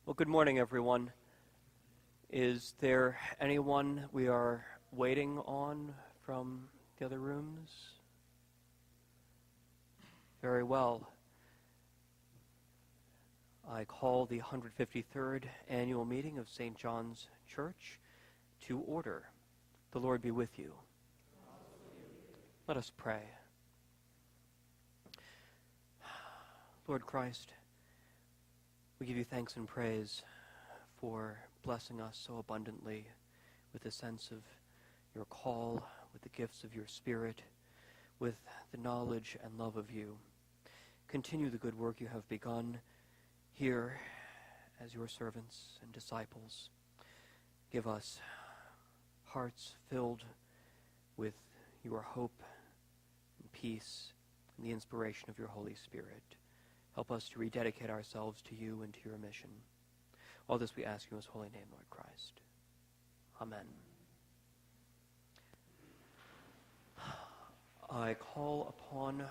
Well, good morning, everyone. Is there anyone we are waiting on from the other rooms? Very well. I call the 153rd annual meeting of St. John's Church to order. The Lord be with you. Let us pray. Lord Christ, we give you thanks and praise for blessing us so abundantly with a sense of your call, with the gifts of your Spirit, with the knowledge and love of you. Continue the good work you have begun here as your servants and disciples. Give us hearts filled with your hope and peace and the inspiration of your Holy Spirit. Help us to rededicate ourselves to you and to your mission. All this we ask you in his holy name, Lord Christ. Amen. I call upon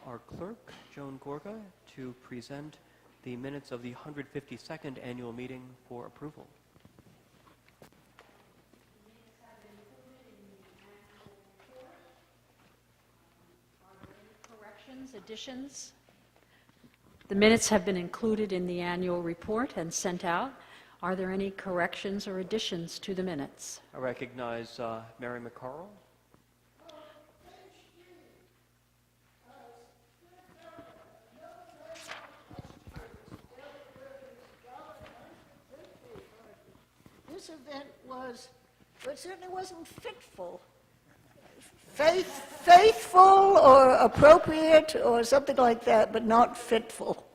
our clerk, Joan Gorga, to present the minutes of the 152nd annual meeting for approval. Are there any corrections, additions? The minutes have been included in the annual report and sent out. Are there any corrections or additions to the minutes? I recognize Mary McCarroll. This event was, well, it certainly wasn't fitful. Faithful or appropriate or something like that, but not fitful.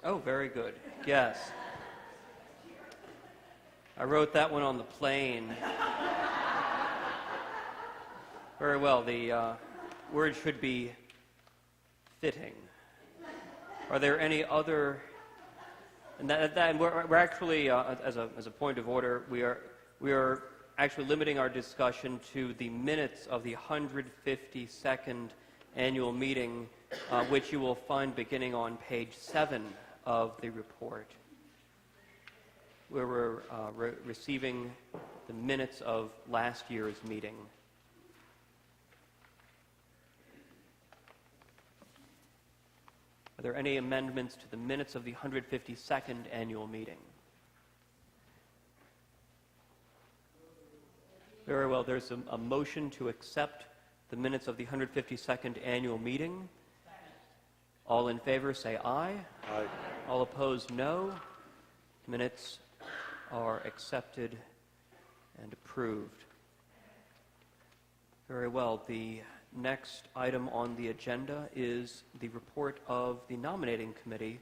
Oh, very good. Yes. I wrote that one on the plane. Very well. The word should be fitting. Are there any other? And we're actually, as a point of order, we are actually limiting our discussion to the minutes of the 152nd annual meeting, which you will find beginning on page 7 of the report, where we're receiving the minutes of last year's meeting. Are there any amendments to the minutes of the 152nd annual meeting? Very well. There's a motion to accept the minutes of the 152nd annual meeting. All in favor say aye. Aye. All opposed, no. Minutes are accepted and approved. Very well. The next item on the agenda is the report of the nominating committee,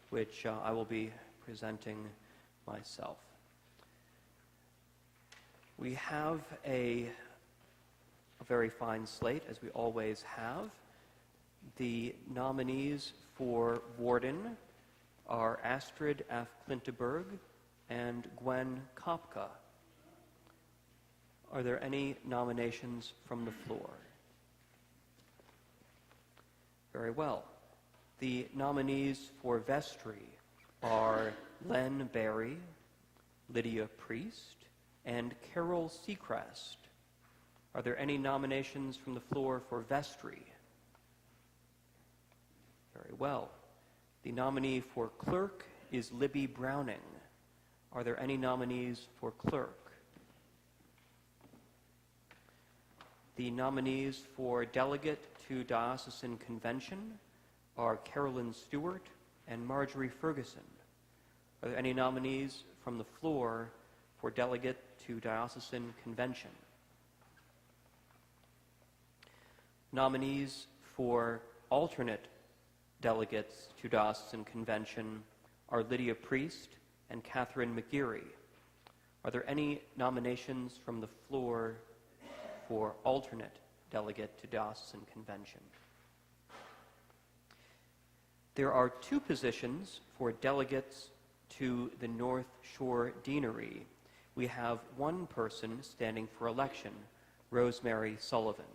which I will be presenting myself. We have a very fine slate, as we always have. The nominees for warden are Astrid F. Klinteberg and Gwen Kopka. Are there any nominations from the floor? Very well. The nominees for vestry are Len Berry, Lydia Priest, and Carol Seacrest. Are there any nominations from the floor for vestry? Very well. The nominee for clerk is Libby Browning. Are there any nominees for clerk? The nominees for delegate to diocesan convention are Carolyn Stewart and Marjorie Ferguson. Are there any nominees from the floor for delegate to diocesan convention? Nominees for alternate delegates to diocesan convention are Lydia Priest and Catherine McGeary. Are there any nominations from the floor for alternate delegate to diocesan convention? There are 2 positions for delegates to the North Shore Deanery. We have 1 person standing for election, Rosemary Sullivan.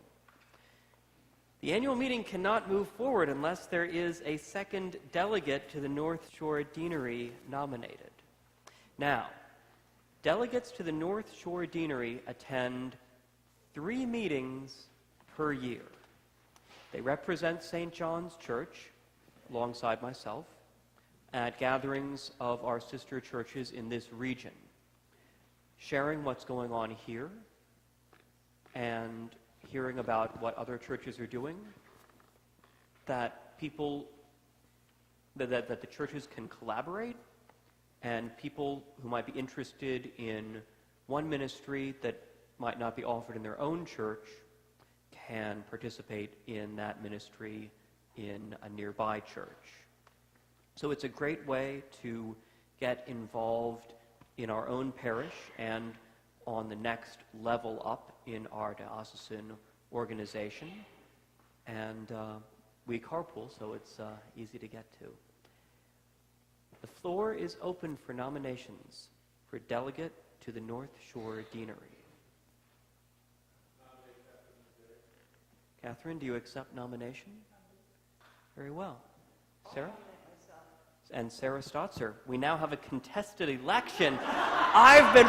The annual meeting cannot move forward unless there is a second delegate to the North Shore Deanery nominated. Now, delegates to the North Shore Deanery attend 3 meetings per year. They represent St. John's Church, alongside myself, at gatherings of our sister churches in this region, sharing what's going on here and hearing about what other churches are doing, that the churches can collaborate, and people who might be interested in one ministry that might not be offered in their own church can participate in that ministry in a nearby church. So it's a great way to get involved in our own parish and on the next level up in our diocesan organization. And we carpool, so it's easy to get to. The floor is open for nominations for delegate to the North Shore Deanery. Catherine, do you accept nomination? Very well. Sarah? And Sarah Stotzer. We now have a contested election. I've been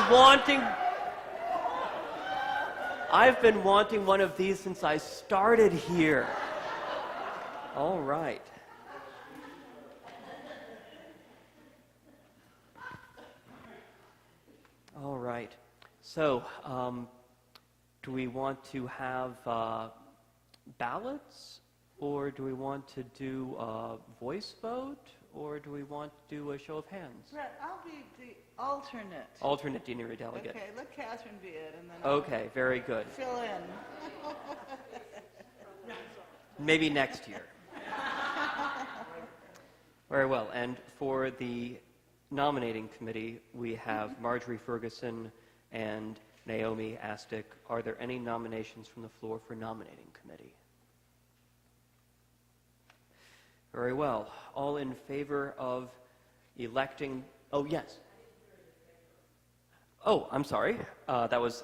wanting one of these since I started here. All right. All right. So, do we want to have ballots, or do we want to do a voice vote, or do we want to do a show of hands? Bret, I'll be the alternate. Alternate deanery delegate. Okay, let Catherine be it, and then Okay, very good. I'll fill in. Maybe next year. Very well. And for the nominating committee, we have Marjorie Ferguson and Naomi Astic. Are there any nominations from the floor for nominating committee? Very well. All in favor of electing... Oh, yes. Oh, I'm sorry. That was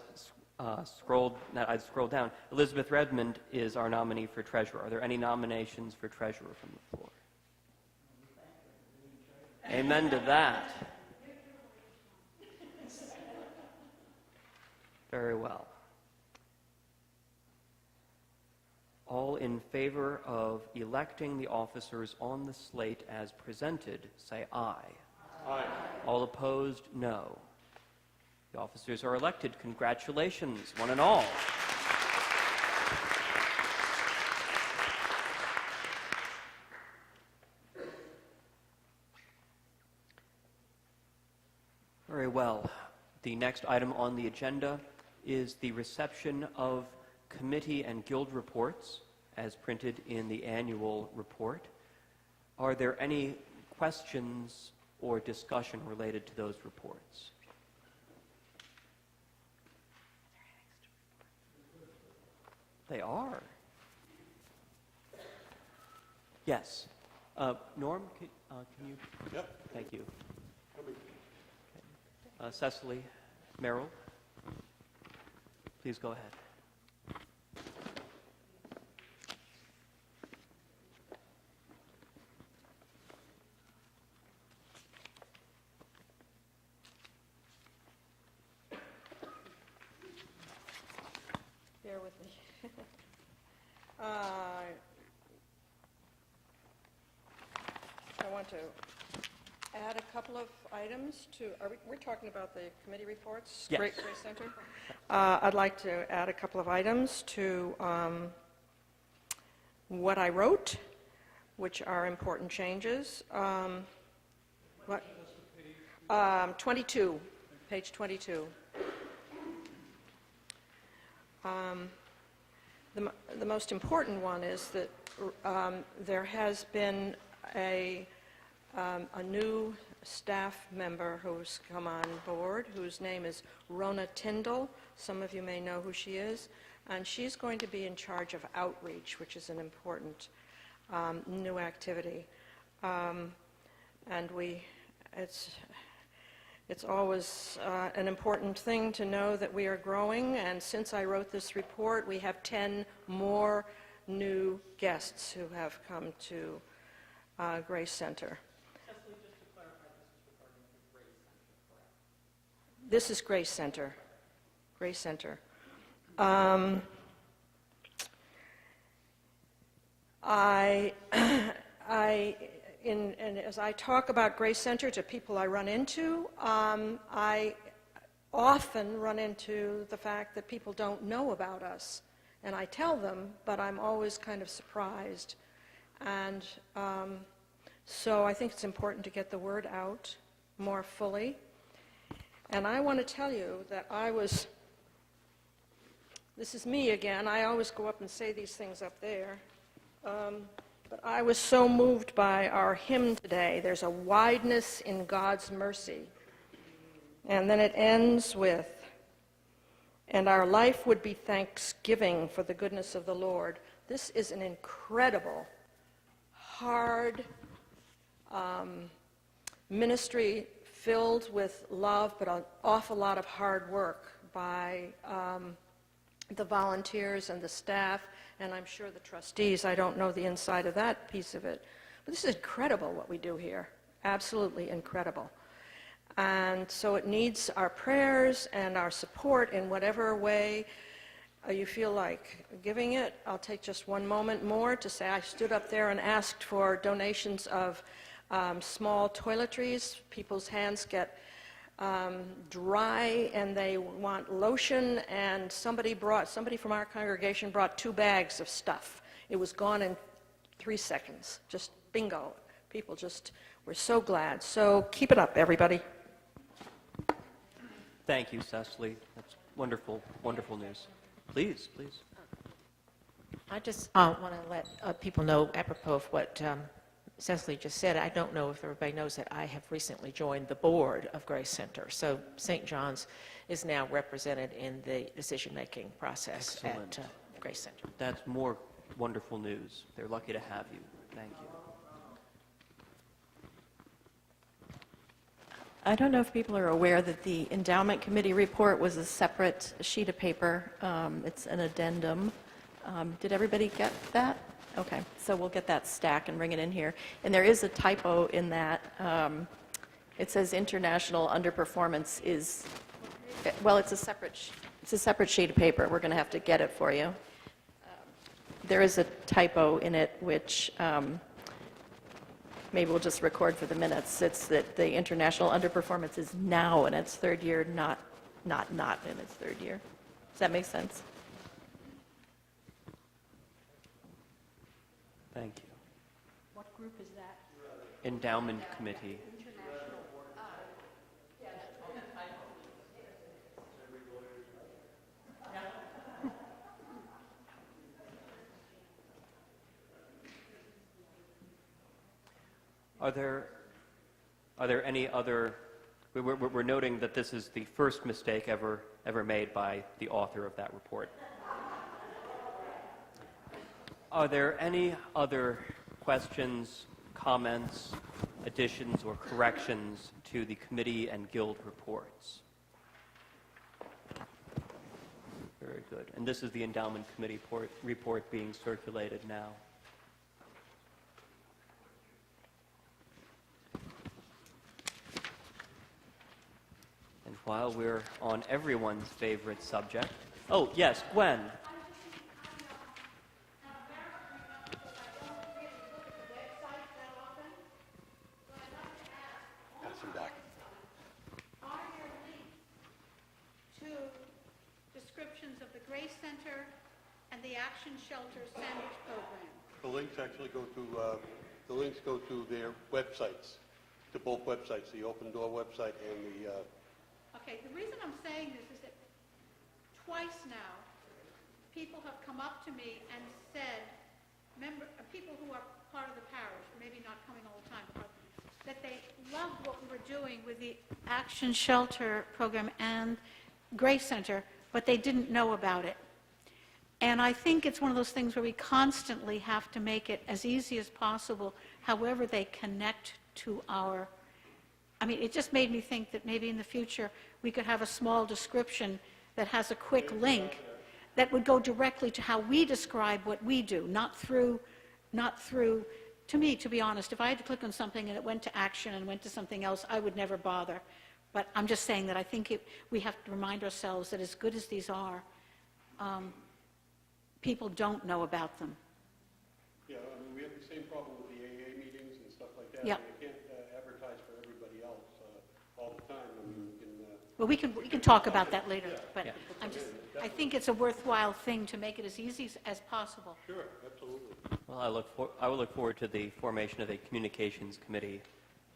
I'd scrolled down. Elizabeth Redmond is our nominee for treasurer. Are there any nominations for treasurer from the floor? Amen to that. Very well. All in favor of electing the officers on the slate as presented, say aye. Aye. All opposed, no. The officers are elected. Congratulations, one and all. Very well. The next item on the agenda is the reception of committee and guild reports as printed in the annual report. Are there any questions or discussion related to those reports? They are. Yes. Norm, can you? Yep. Thank you. Cecily Merrill, please go ahead. Bear with me. I want to add a couple of items to, we're talking about the committee reports? Yes. Great Center. I'd like to add a couple of items to what I wrote, which are important changes. 22, page 22. The most important one is that there has been a new staff member who's come on board, whose name is Rona Tyndall. Some of you may know who she is. And she's going to be in charge of outreach, which is an important new activity. And it's always an important thing to know that we are growing, and since I wrote this report, we have 10 more new guests who have come to Grace Center. Cecily, just to clarify, This is Grace Center. Grace Center. And as I talk about Grace Center to people I run into, I often run into the fact that people don't know about us. And I tell them, but I'm always kind of surprised. And so I think it's important to get the word out more fully. And I want to tell you that this is me again, I always go up and say these things up there. But I was so moved by our hymn today. There's a wideness in God's mercy. And then it ends with, and our life would be thanksgiving for the goodness of the Lord. This is an incredible, hard ministry filled with love, but an awful lot of hard work by the volunteers and the staff, and I'm sure the trustees. I don't know the inside of that piece of it. But this is incredible what we do here. Absolutely incredible. And so it needs our prayers and our support in whatever way you feel like giving it. I'll take just one moment more to say I stood up there and asked for donations of small toiletries. People's hands get dry and they want lotion, and somebody from our congregation brought 2 bags of stuff. It was gone in 3 seconds. Just bingo. People just were so glad. So keep it up, everybody. Thank you, Cecily. That's wonderful, wonderful news. Please, please. I just want to let people know, apropos of what Cecily just said, I don't know if everybody knows that I have recently joined the board of Grace Center. So St. John's is now represented in the decision-making process Excellent. at Grace Center. That's more wonderful news. They're lucky to have you. Thank you. I don't know if people are aware that the endowment committee report was a separate sheet of paper. It's an addendum. Did everybody get that? Okay, so we'll get that stack and bring it in here. And there is a typo in that. It says international underperformance is, well, it's a separate sheet of paper. We're going to have to get it for you. There is a typo in it, which maybe we'll just record for the minutes. It's that the international underperformance is now in its 3rd year, not in its 3rd year. Does that make sense? Thank you. What group is that? Endowment Committee. Are there any other? We're noting that this is the first mistake ever made by the author of that report. Are there any other questions, comments, additions, or corrections to the committee and guild reports? Very good. And this is the endowment committee report being circulated now. And while we're on everyone's favorite subject, oh yes, Gwen. Descriptions of the Grace Center and the Action Shelter Sandwich Program. The links actually go to their websites, to both websites, the Open Door website and the. Okay, the reason I'm saying this is that twice now, people have come up to me and said, people who are part of the parish, maybe not coming all the time, but that they loved what we were doing with the Action Shelter program and Grace Center, but they didn't know about it. And I think it's one of those things where we constantly have to make it as easy as possible, however they connect to our, I mean, it just made me think that maybe in the future we could have a small description that has a quick link that would go directly to how we describe what we do, not through, to me, to be honest, if I had to click on something and it went to action and went to something else, I would never bother. But I'm just saying that I think we have to remind ourselves that as good as these are, people don't know about them. Yeah, I mean, we have the same problem with the AA meetings and stuff like that. Yeah. You can't advertise for everybody else all the time. I mean, you can... Well, we can talk about that later, but Yeah. I think it's a worthwhile thing to make it as easy as possible. Sure, absolutely. Well, I will look forward to the formation of a communications committee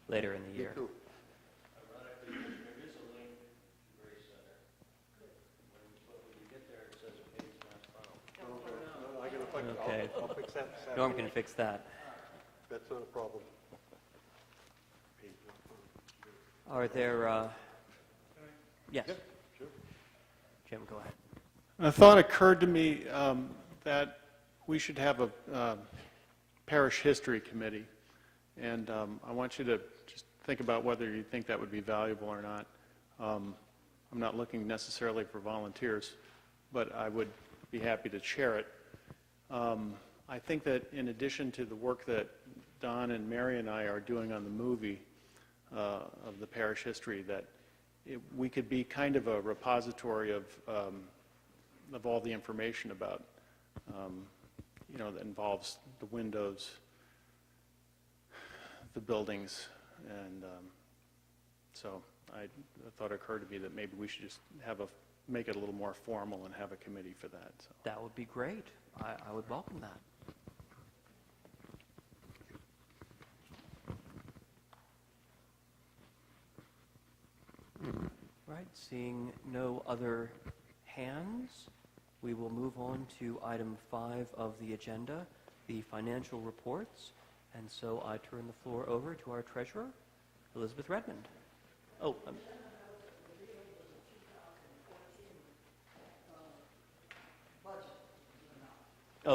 later in the year. Me too. No, I gotta fix it. Okay. I'll fix that this Norm afternoon. can fix that. That's not a problem. Are there, yes, Yeah, sure. Jim, go ahead. A thought occurred to me that we should have a parish history committee, and I want you to just think about whether you think that would be valuable or not. I'm not looking necessarily for volunteers, but I would be happy to chair it. I think that in addition to the work that Don and Mary and I are doing on the movie of the parish history, that we could be kind of a repository of all the information about, that involves the windows, the buildings, and so I thought it occurred to me that maybe we should just make it a little more formal and have a committee for that. So. That would be great. I would welcome that. Right, seeing no other hands, we will move on to item 5 of the agenda, the financial reports. And so I turn the floor over to our treasurer, Elizabeth Redmond. Oh,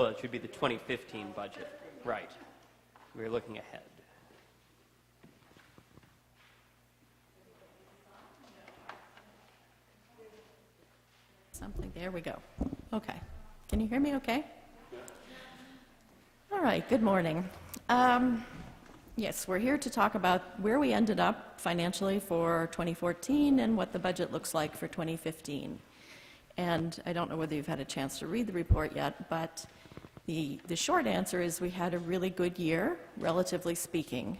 it should be the 2015 budget. Right. We're looking ahead. Something, there we go. Okay. Can you hear me okay? All right, good morning. Yes, we're here to talk about where we ended up financially for 2014 and what the budget looks like for 2015. And I don't know whether you've had a chance to read the report yet, but the short answer is we had a really good year, relatively speaking,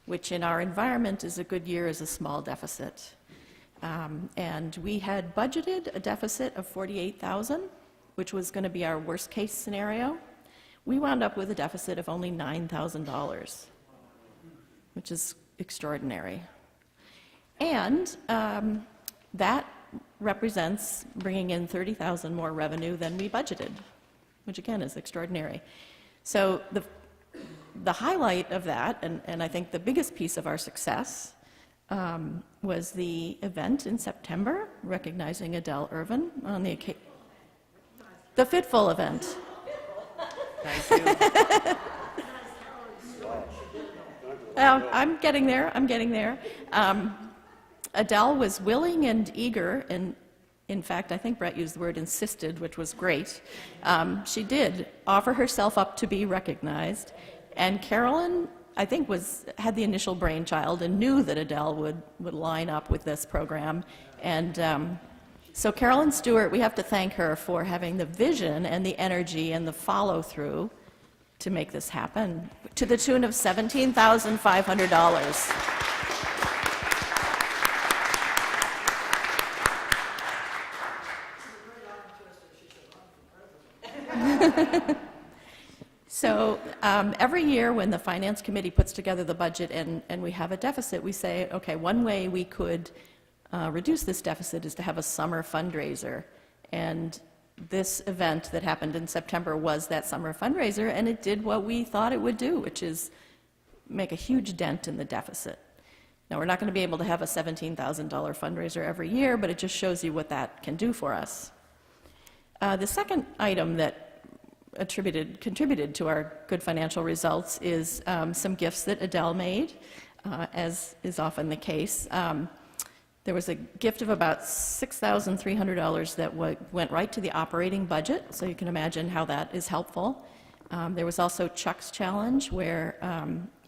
which in our environment is a good year as a small deficit. And we had budgeted a deficit of $48,000, which was going to be our worst case scenario. We wound up with a deficit of only $9,000, which is extraordinary. And that represents bringing in $30,000 more revenue than we budgeted, which again is extraordinary. So the highlight of that, and I think the biggest piece of our success, was the event in September recognizing Adele Irvin on the Fitful event. Thank you. I'm getting there. Adele was willing and eager, and in fact, I think Bret used the word insisted, which was great. She did offer herself up to be recognized, and Carolyn, I think, had the initial brainchild and knew that Adele would line up with this program. And so Carolyn Stewart, we have to thank her for having the vision and the energy and the follow-through to make this happen, to the tune of $17,500. So every year when the Finance Committee puts together the budget and we have a deficit, we say, okay, one way we could reduce this deficit is to have a summer fundraiser. And this event that happened in September was that summer fundraiser, and it did what we thought it would do, which is make a huge dent in the deficit. Now, we're not going to be able to have a $17,000 fundraiser every year, but it just shows you what that can do for us. The second item that contributed to our good financial results is some gifts that Adele made, as is often the case. There was a gift of about $6,300 that went right to the operating budget, so you can imagine how that is helpful. There was also Chuck's challenge, where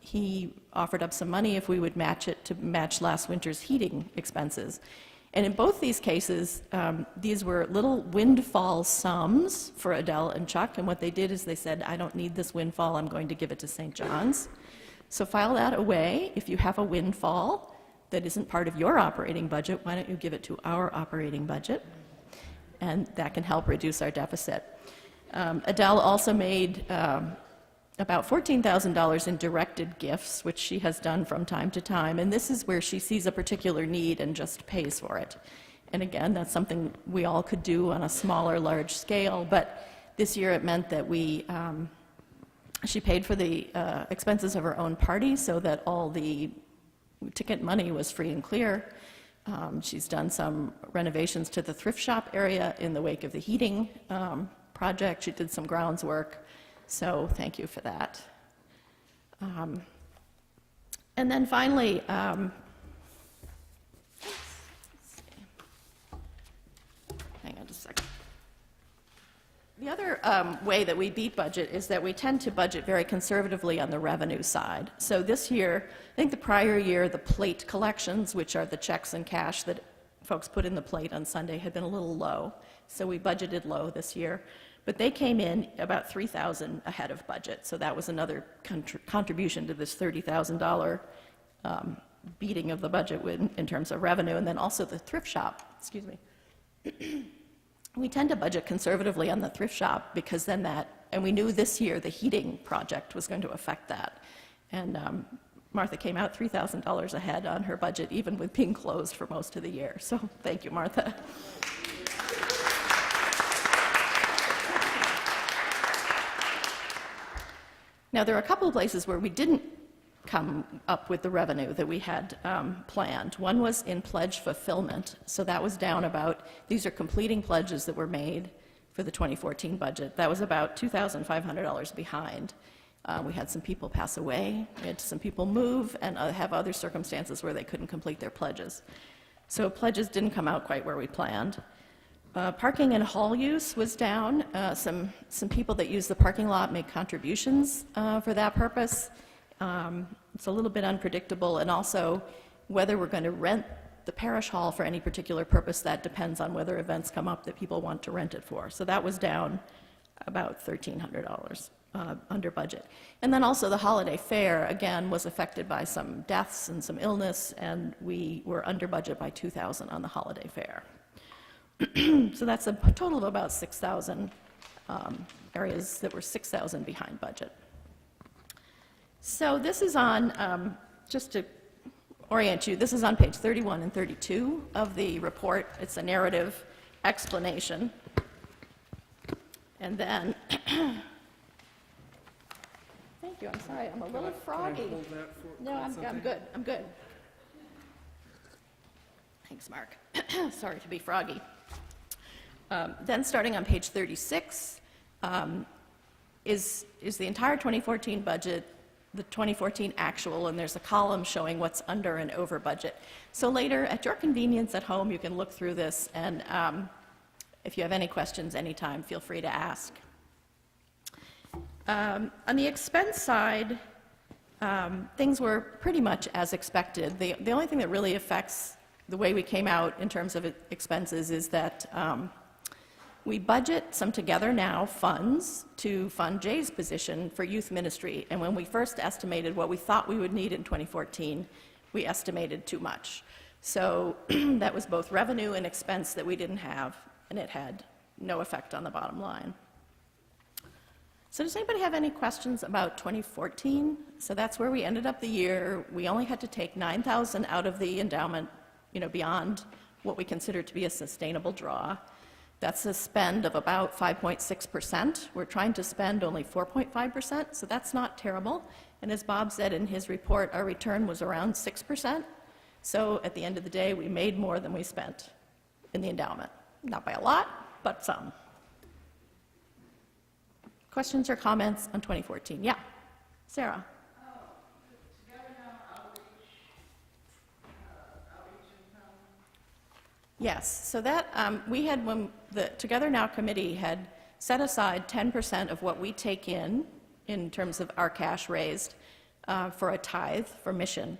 he offered up some money if we would match it to match last winter's heating expenses. And in both these cases, these were little windfall sums for Adele and Chuck, and what they did is they said, I don't need this windfall, I'm going to give it to St. John's. So file that away. If you have a windfall that isn't part of your operating budget, why don't you give it to our operating budget? And that can help reduce our deficit. Adele also made about $14,000 in directed gifts, which she has done from time to time, and this is where she sees a particular need and just pays for it. And again, that's something we all could do on a small or large scale, but this year it meant that she paid for the expenses of her own party so that all the ticket money was free and clear. She's done some renovations to the thrift shop area in the wake of the heating project. She did some grounds work. So thank you for that. And then finally, hang on just a second. The other way that we beat budget is that we tend to budget very conservatively on the revenue side. So this year, I think the prior year, the plate collections, which are the checks and cash that folks put in the plate on Sunday, had been a little low. So we budgeted low this year. But they came in about $3,000 ahead of budget, so that was another contribution to this $30,000 beating of the budget in terms of revenue, and then also the thrift shop, excuse me. We tend to budget conservatively on the thrift shop because then and we knew this year the heating project was going to affect that. And Martha came out $3,000 ahead on her budget, even with being closed for most of the year. So thank you, Martha. Now, there are a couple of places where we didn't come up with the revenue that we had planned. One was in pledge fulfillment, so that was down these are completing pledges that were made for the 2014 budget. That was about $2,500 behind. We had some people pass away, we had some people move, and have other circumstances where they couldn't complete their pledges. So pledges didn't come out quite where we planned. Parking and hall use was down. Some people that use the parking lot make contributions for that purpose. It's a little bit unpredictable, and also whether we're going to rent the parish hall for any particular purpose, that depends on whether events come up that people want to rent it for. So that was down about $1,300 under budget. And then also the holiday fair, again, was affected by some deaths and some illness, and we were under budget by $2,000 on the holiday fair. So that's a total of about 6,000 areas that were 6,000 behind budget. So this is on, just to orient you, this is on page 31 and 32 of the report. It's a narrative explanation. And then, thank you, I'm sorry, I'm a little froggy. No, I'm good, I'm good. Thanks, Mark. Sorry to be froggy. Then starting on page 36 is the entire 2014 budget, the 2014 actual, and there's a column showing what's under and over budget. So later, at your convenience at home, you can look through this, and if you have any questions anytime, feel free to ask. On the expense side, things were pretty much as expected. The only thing that really affects the way we came out in terms of expenses is that we budget some Together Now funds to fund Jay's position for youth ministry. And when we first estimated what we thought we would need in 2014, we estimated too much. So that was both revenue and expense that we didn't have, and it had no effect on the bottom line. So does anybody have any questions about 2014? So that's where we ended up the year. We only had to take $9,000 out of the endowment, beyond what we consider to be a sustainable draw. That's a spend of about 5.6%. We're trying to spend only 4.5%, so that's not terrible. And as Bob said in his report, our return was around 6%. So at the end of the day, we made more than we spent in the endowment. Not by a lot, but some. Questions or comments on 2014? Yeah, Sarah. Yes, so that, we had, when the Together Now committee had set aside 10% of what we take in terms of our cash raised, for a tithe, for mission.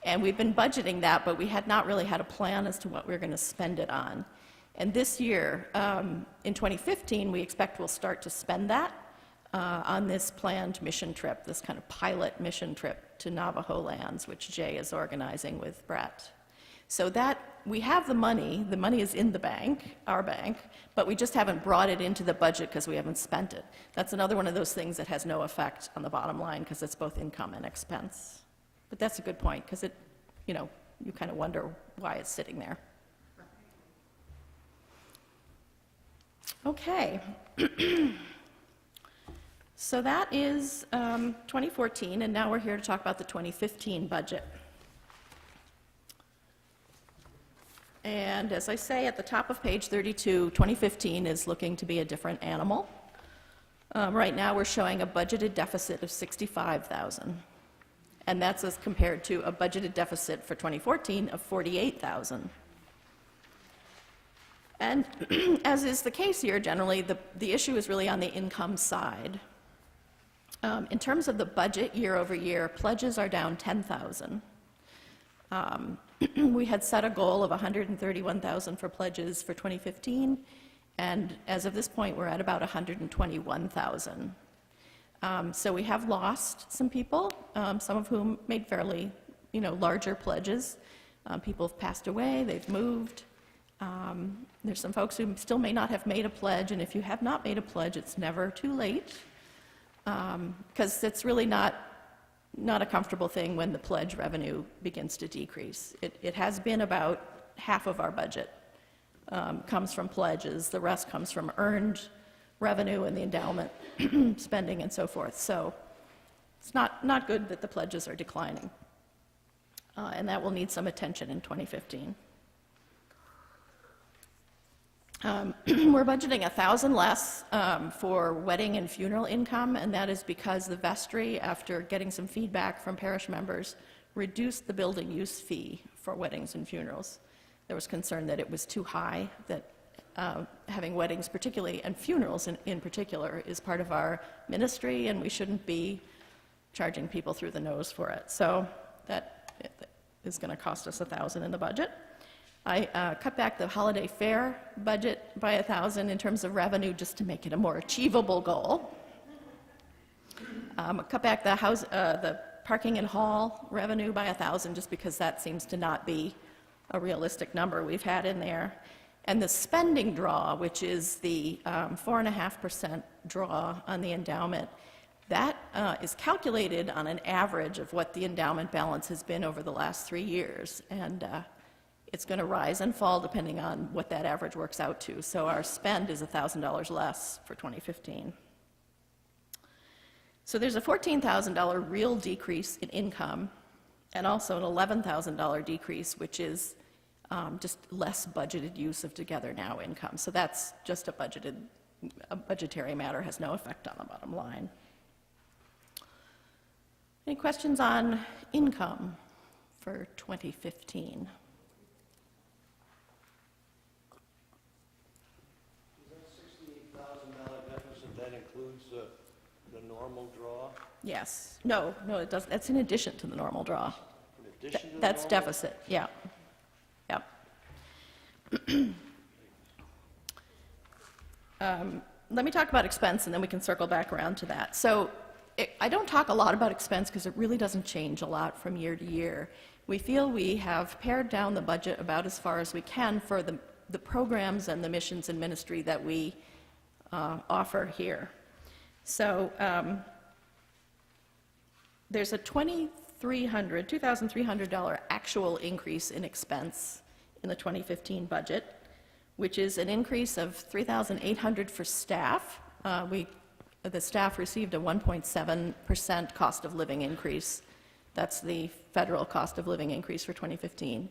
And we've been budgeting that, but we had not really had a plan as to what we were going to spend it on. And this year, in 2015, we expect we'll start to spend that on this planned mission trip, this kind of pilot mission trip to Navajo lands, which Jay is organizing with Bret. So that, we have the money is in the bank, our bank, but we just haven't brought it into the budget because we haven't spent it. That's another one of those things that has no effect on the bottom line because it's both income and expense. But that's a good point because it, you kind of wonder why it's sitting there. Okay. So that is 2014, and now we're here to talk about the 2015 budget. And as I say at the top of page 32, 2015 is looking to be a different animal. Right now we're showing a budgeted deficit of $65,000. And that's as compared to a budgeted deficit for 2014 of $48,000. And as is the case here, generally, the issue is really on the income side. In terms of the budget year over year, pledges are down $10,000. We had set a goal of $131,000 for pledges for 2015, and as of this point, we're at about $121,000. So we have lost some people, some of whom made fairly, larger pledges. People have passed away, they've moved. There's some folks who still may not have made a pledge, and if you have not made a pledge, it's never too late, because it's really not a comfortable thing when the pledge revenue begins to decrease. It has been about half of our budget comes from pledges. The rest comes from earned revenue and the endowment spending and so forth. So it's not good that the pledges are declining. And that will need some attention in 2015. We're budgeting $1,000 less for wedding and funeral income, and that is because the vestry, after getting some feedback from parish members, reduced the building use fee for weddings and funerals. There was concern that it was too high, that having weddings particularly, and funerals in particular, is part of our ministry, and we shouldn't be charging people through the nose for it. So that is going to cost us $1,000 in the budget. I cut back the holiday fair budget by $1,000 in terms of revenue just to make it a more achievable goal. Cut back the parking and hall revenue by $1,000 just because that seems to not be a realistic number we've had in there. And the spending draw, which is the 4.5% draw on the endowment, that is calculated on an average of what the endowment balance has been over the last 3 years. And it's going to rise and fall depending on what that average works out to. So our spend is $1,000 less for 2015. So there's a $14,000 real decrease in income and also an $11,000 decrease, which is just less budgeted use of Together Now income. So that's just a budgetary matter, has no effect on the bottom line. Any questions on income for 2015? That includes the normal draw? Yes. No, it doesn't. That's in addition to the normal draw. In addition to the That's normal? deficit, yeah. Yep. Let me talk about expense, and then we can circle back around to that. So I don't talk a lot about expense because it really doesn't change a lot from year to year. We feel we have pared down the budget about as far as we can for the programs and the missions and ministry that we offer here. So there's a $2,300 actual increase in expense in the 2015 budget. which is an increase of $3,800 for staff. The staff received a 1.7% cost of living increase. That's the federal cost of living increase for 2015.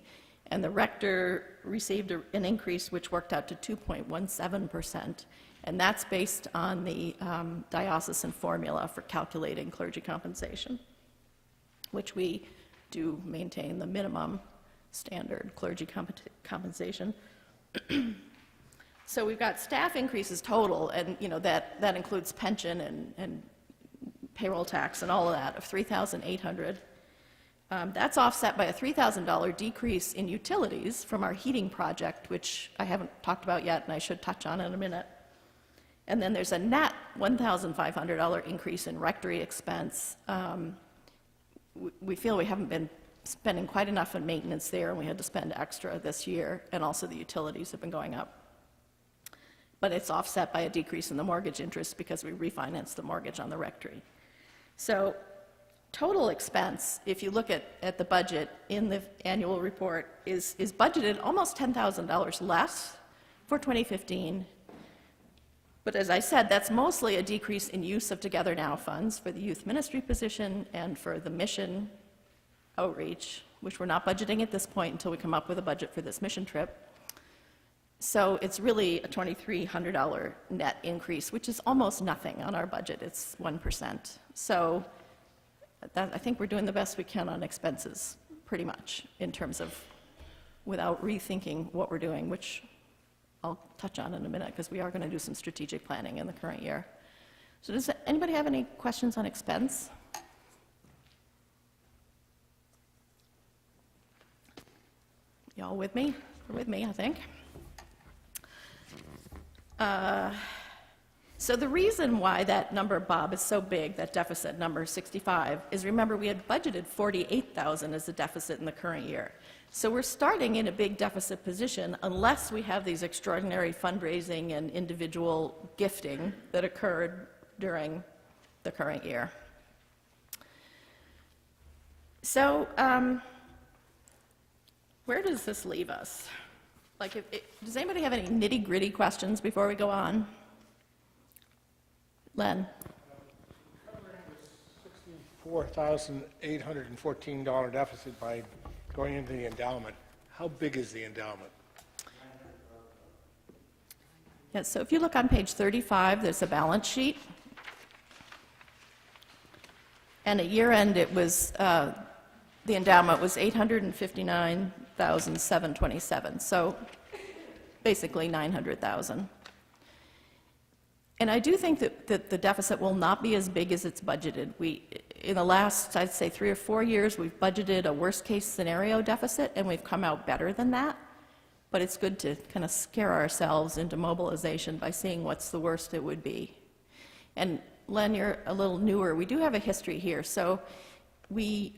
And the rector received an increase which worked out to 2.17%. And that's based on the diocesan formula for calculating clergy compensation, which we do maintain the minimum standard clergy compensation. So we've got staff increases total, and that includes pension and payroll tax and all of that, of $3,800. That's offset by a $3,000 decrease in utilities from our heating project, which I haven't talked about yet, and I should touch on in a minute. And then there's a net $1,500 increase in rectory expense. We feel we haven't been spending quite enough on maintenance there, and we had to spend extra this year, and also the utilities have been going up. But it's offset by a decrease in the mortgage interest because we refinanced the mortgage on the rectory. So total expense, if you look at the budget in the annual report, is budgeted almost $10,000 less for 2015. But as I said, that's mostly a decrease in use of Together Now funds for the youth ministry position and for the mission outreach, which we're not budgeting at this point until we come up with a budget for this mission trip. So it's really a $2,300 net increase, which is almost nothing on our budget. It's 1%. So I think we're doing the best we can on expenses, pretty much, in terms of without rethinking what we're doing, which I'll touch on in a minute, because we are going to do some strategic planning in the current year. So does anybody have any questions on expense? Y'all with me? You're with me, I think. So the reason why that number, Bob, is so big, that deficit number 65, is remember we had budgeted $48,000 as a deficit in the current year. So we're starting in a big deficit position unless we have these extraordinary fundraising and individual gifting that occurred during the current year. So where does this leave us? Like, does anybody have any nitty-gritty questions before we go on? Len? $4,814 deficit by going into the endowment. How big is the endowment? Yes, so if you look on page 35, there's a balance sheet. And at year end, it was, the endowment was $859,727, so basically $900,000. And I do think that the deficit will not be as big as it's budgeted. In the last, I'd say, 3 or 4 years, we've budgeted a worst-case scenario deficit, and we've come out better than that. But it's good to kind of scare ourselves into mobilization by seeing what's the worst it would be. And Len, you're a little newer. We do have a history here. So the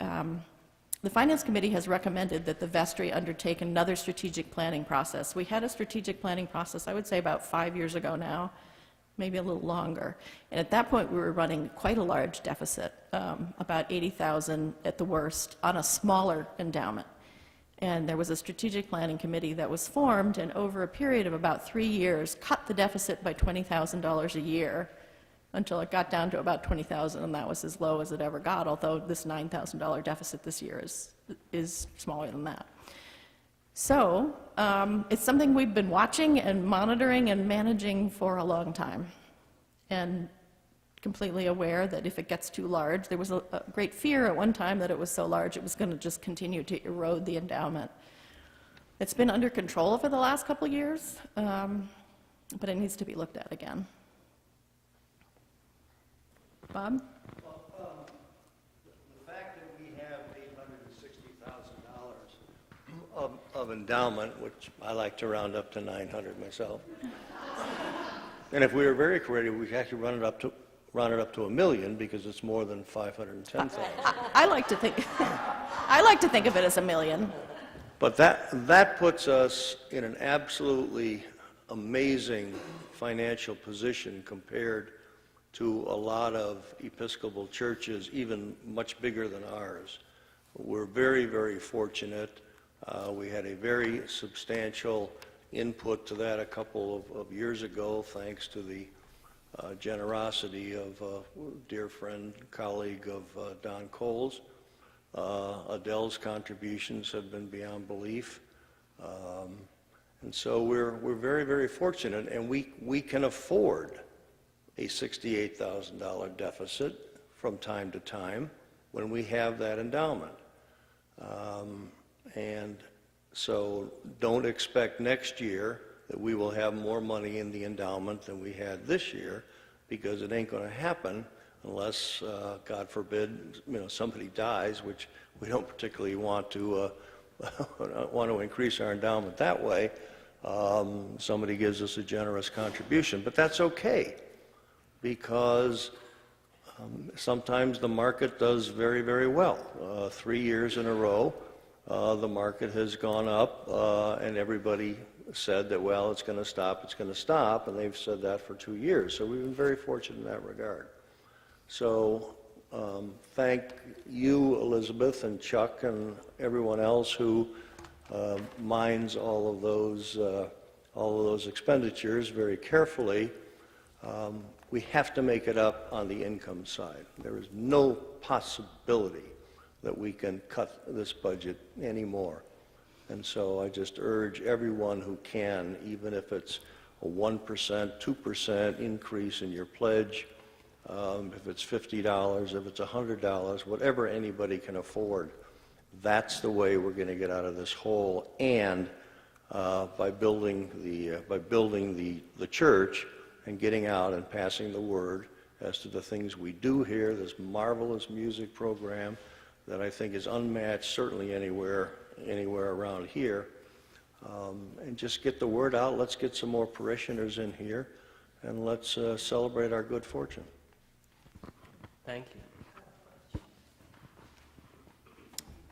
Finance Committee has recommended that the vestry undertake another strategic planning process. We had a strategic planning process, I would say, about 5 years ago now, maybe a little longer. And at that point, we were running quite a large deficit, about $80,000 at the worst, on a smaller endowment. And there was a strategic planning committee that was formed, and over a period of about 3 years, cut the deficit by $20,000 a year until it got down to about $20,000, and that was as low as it ever got, although this $9,000 deficit this year is smaller than that. So it's something we've been watching and monitoring and managing for a long time, and completely aware that if it gets too large, there was a great fear at one time that it was so large it was going to just continue to erode the endowment. It's been under control for the last couple of years, but it needs to be looked at again. Bob? Well, the fact that we have $860,000 of endowment, which I like to round up to 900 myself, and if we were very creative, we could actually round it up to $1 million, because it's more than 510,000. I like to think of it as $1 million. But that puts us in an absolutely amazing financial position compared to a lot of Episcopal churches, even much bigger than ours. We're very, very fortunate. We had a very substantial input to that a couple of years ago, thanks to the generosity of a dear friend, colleague of Don Cole's. Adele's contributions have been beyond belief. And so we're very, very fortunate, and we can afford a $68,000 deficit from time to time when we have that endowment. And so don't expect next year that we will have more money in the endowment than we had this year, because it ain't going to happen unless, God forbid, somebody dies, which we don't particularly want to increase our endowment that way. Somebody gives us a generous contribution, but that's okay, because sometimes the market does very, very well. 3 years in a row, the market has gone up, and everybody said that, well, it's going to stop, and they've said that for 2 years. So we've been very fortunate in that regard. So thank you, Elizabeth and Chuck and everyone else who minds all of those expenditures very carefully. We have to make it up on the income side. There is no possibility that we can cut this budget anymore. And so I just urge everyone who can, even if it's a 1%, 2% increase in your pledge, if it's $50, if it's $100, whatever anybody can afford, that's the way we're going to get out of this hole. And by building the church and getting out and passing the word as to the things we do here, this marvelous music program that I think is unmatched certainly anywhere around here, and just get the word out. Let's get some more parishioners in here, and let's celebrate our good fortune. Thank you.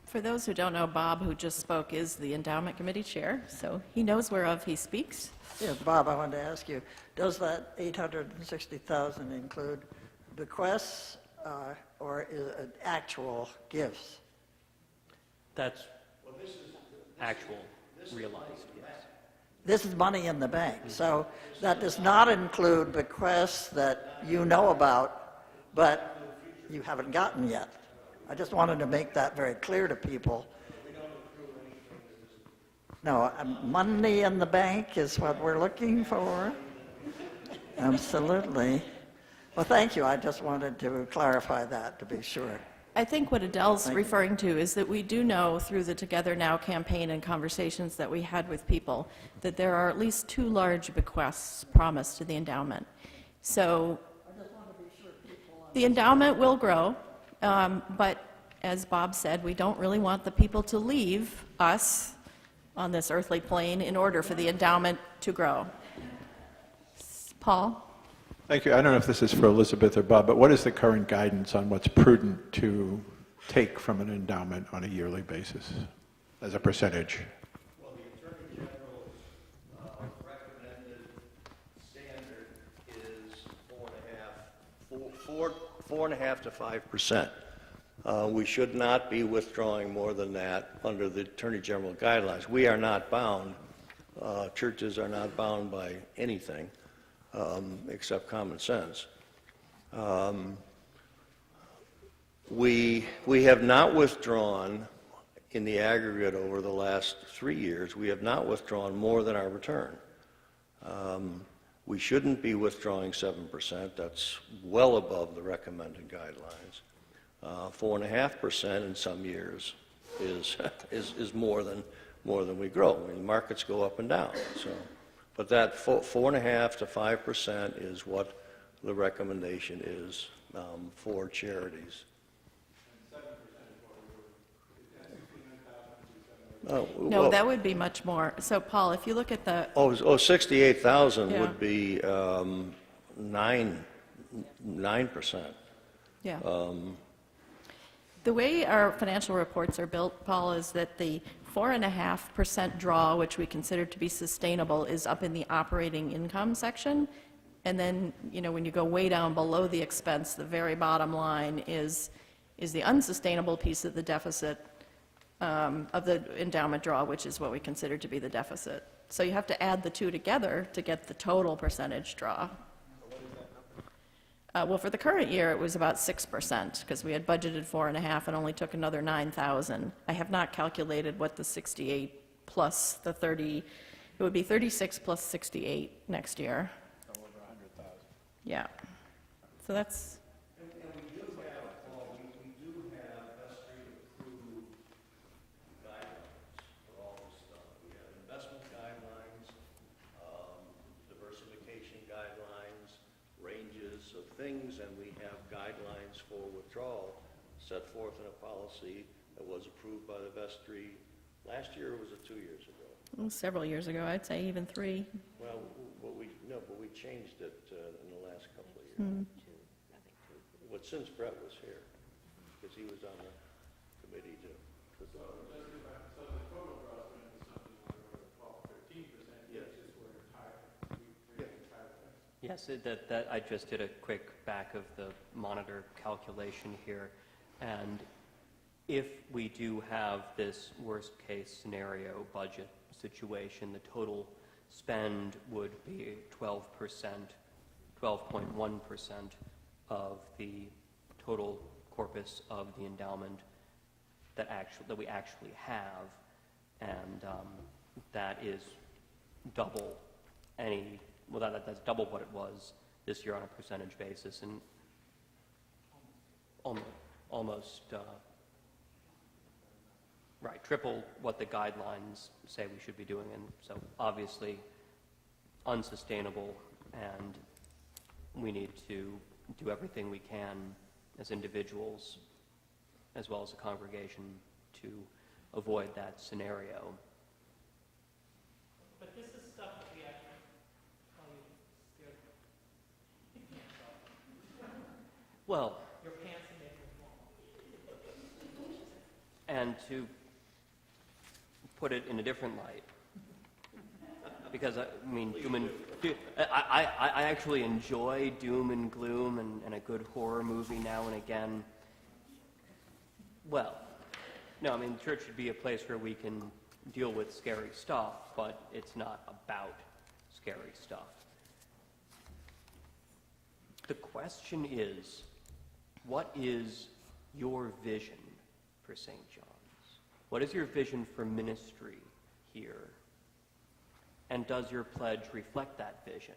For those who don't know, Bob, who just spoke, is the Endowment Committee Chair, so he knows whereof he speaks. Yes, Bob, I wanted to ask you, does that $860,000 include bequests or is it actual gifts? That's actual, realized, yes. This is money in the bank, so that does not include bequests that you know about, but you haven't gotten yet. I just wanted to make that very clear to people. No, money in the bank is what we're looking for. Absolutely. Well, thank you. I just wanted to clarify that to be sure. I think what Adele's referring to is that we do know through the Together Now campaign and conversations that we had with people that there are at least 2 large bequests promised to the endowment. So the endowment will grow, but as Bob said, we don't really want the people to leave us on this earthly plane in order for the endowment to grow. Paul? Thank you. I don't know if this is for Elizabeth or Bob, but what is the current guidance on what's prudent to take from an endowment on a yearly basis as a percentage? Well, the Attorney General's recommended standard is 4.5 to 5%. We should not be withdrawing more than that under the Attorney General guidelines. We are not bound. Churches are not bound by anything. Except common sense. We have not withdrawn in the aggregate over the last 3 years. We have not withdrawn more than our return. We shouldn't be withdrawing 7%. That's well above the recommended guidelines. 4.5% in some years is more than we grow. I mean, markets go up and down. So. But that 4.5 to 5% is what the recommendation is for charities. No, that would be much more. So, Paul, if you look at the... 68,000 Yeah. would be 9%. Yeah. The way our financial reports are built, Paul, is that the 4.5% draw, which we consider to be sustainable, is up in the operating income section. And then, when you go way down below the expense, the very bottom line is the unsustainable piece of the deficit, of the endowment draw, which is what we consider to be the deficit. So you have to add the two together to get the total percentage draw. Well, for the current year, it was about 6%, because we had budgeted 4.5 and only took another 9,000. I have not calculated what the 68 plus the 30, it would be 36 plus 68 next year. Over 100,000. Yeah. So that's, And we do have, Paul, we do have vestry-approved guidelines for all this stuff. We have investment guidelines, diversification guidelines, ranges of things, and we have guidelines for withdrawal set forth in a policy that was approved by the vestry last year, or was it 2 years ago? several years ago, I'd say even 3. Well, but we changed it in the last couple of years. Well, since Bret was here, because he was on the committee too. So the total draw is going to be something like 12, 13%, Yes. is where entire. Yes, that I just did a quick back of the monitor calculation here, and if we do have this worst-case scenario budget situation, the total spend would be 12%, 12.1% of the total corpus of the endowment that we actually have, and that is double any. Well, that's double what it was this year on a percentage basis, and almost right, triple what the guidelines say we should be doing, and so obviously unsustainable, and we need to do everything we can as individuals as well as a congregation to avoid that scenario. But this is stuff that we actually probably scared Well, your pants and make them small. and to put it in a different light, because I mean, I actually enjoy doom and gloom and a good horror movie now and again. Well, no, I mean, church should be a place where we can deal with scary stuff, but it's not about scary stuff. The question is, what is your vision for St. John's? What is your vision for ministry here? And does your pledge reflect that vision?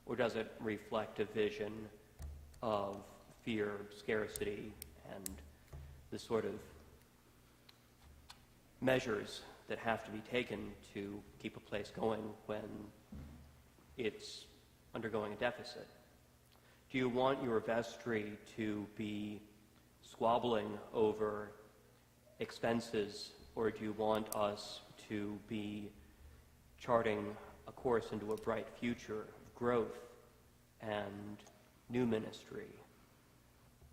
Or does it reflect a vision of fear, scarcity, and the sort of measures that have to be taken to keep a place going when it's undergoing a deficit? Do you want your vestry to be squabbling over expenses, or do you want us to be charting a course into a bright future of growth and new ministry?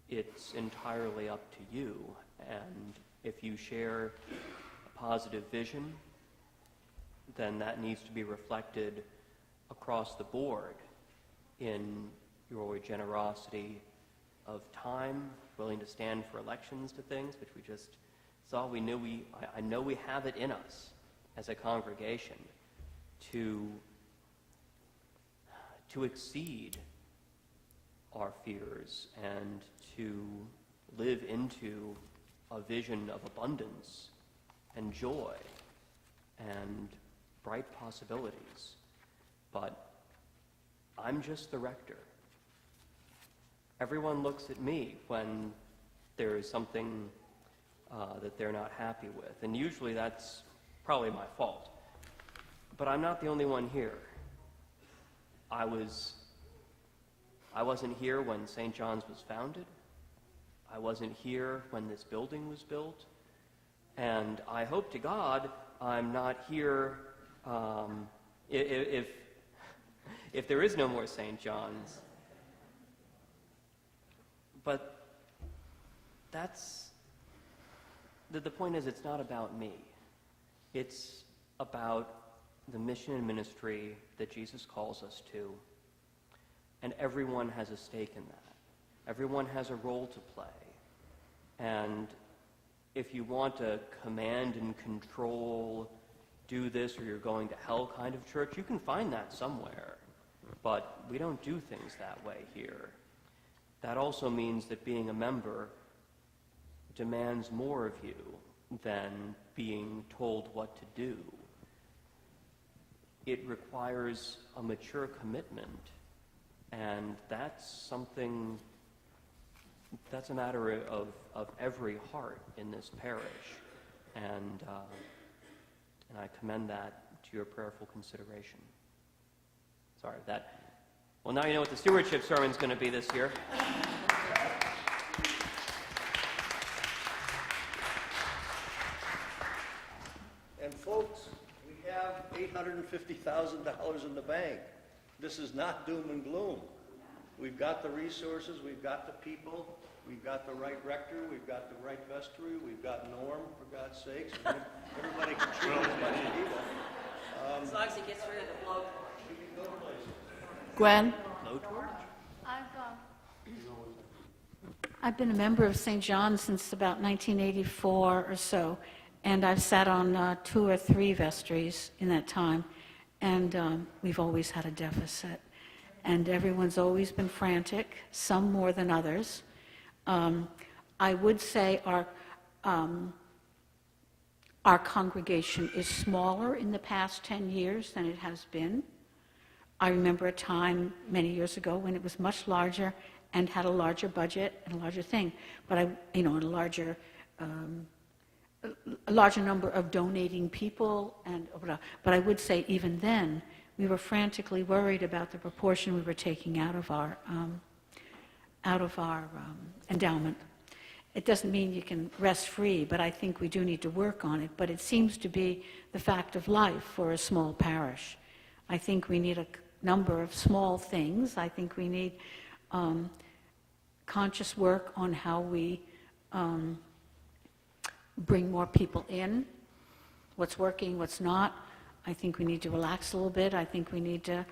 It's entirely up to you, and if you share a positive vision, then that needs to be reflected across the board in your generosity of time, willing to stand for elections to things, which we just saw. I know we have it in us as a congregation to exceed our fears and to live into a vision of abundance and joy and bright possibilities. But I'm just the rector. Everyone looks at me when there is something that they're not happy with, and usually that's probably my fault. But I'm not the only one here. I wasn't here when St. John's was founded. I wasn't here when this building was built. And I hope to God I'm not here if there is no more St. John's. But the point is, it's not about me. It's about the mission and ministry that Jesus calls us to. And everyone has a stake in that. Everyone has a role to play. And if you want a command and control, do this or you're going to hell kind of church, you can find that somewhere. But we don't do things that way here. That also means that being a member demands more of you than being told what to do. It requires a mature commitment, and that's a matter of every heart in this parish, and I commend that to your prayerful consideration. Sorry, well, now you know what the stewardship sermon's going to be this year. And folks, we have $850,000 in the bank. This is not doom and gloom. We've got the resources, we've got the people, we've got the right rector, we've got the right vestry, we've got Norm, for God's sakes. Everybody contributes as much as he does. As long as he gets rid of the blowtorch. Gwen? I've been a member of St. John's since about 1984 or so, and I've sat on 2 or 3 vestries in that time, and we've always had a deficit. And everyone's always been frantic, some more than others. I would say our congregation is smaller in the past 10 years than it has been. I remember a time many years ago when it was much larger and had a larger budget and a larger thing, but and a larger number of donating people, but I would say even then we were frantically worried about the proportion we were taking out of our endowment. It doesn't mean you can rest free, but I think we do need to work on it. But it seems to be the fact of life for a small parish. I think we need a number of small things. I think we need conscious work on how we bring more people in, what's working, what's not. I think we need to relax a little bit. I think we need to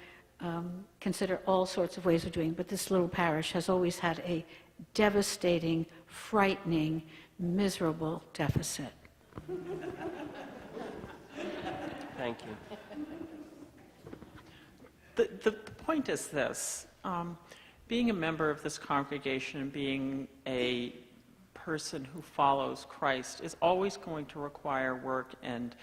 consider all sorts of ways of doing it. But this little parish has always had a devastating, frightening, miserable deficit. Thank you. The point is this. Being a member of this congregation and being a person who follows Christ is always going to require work and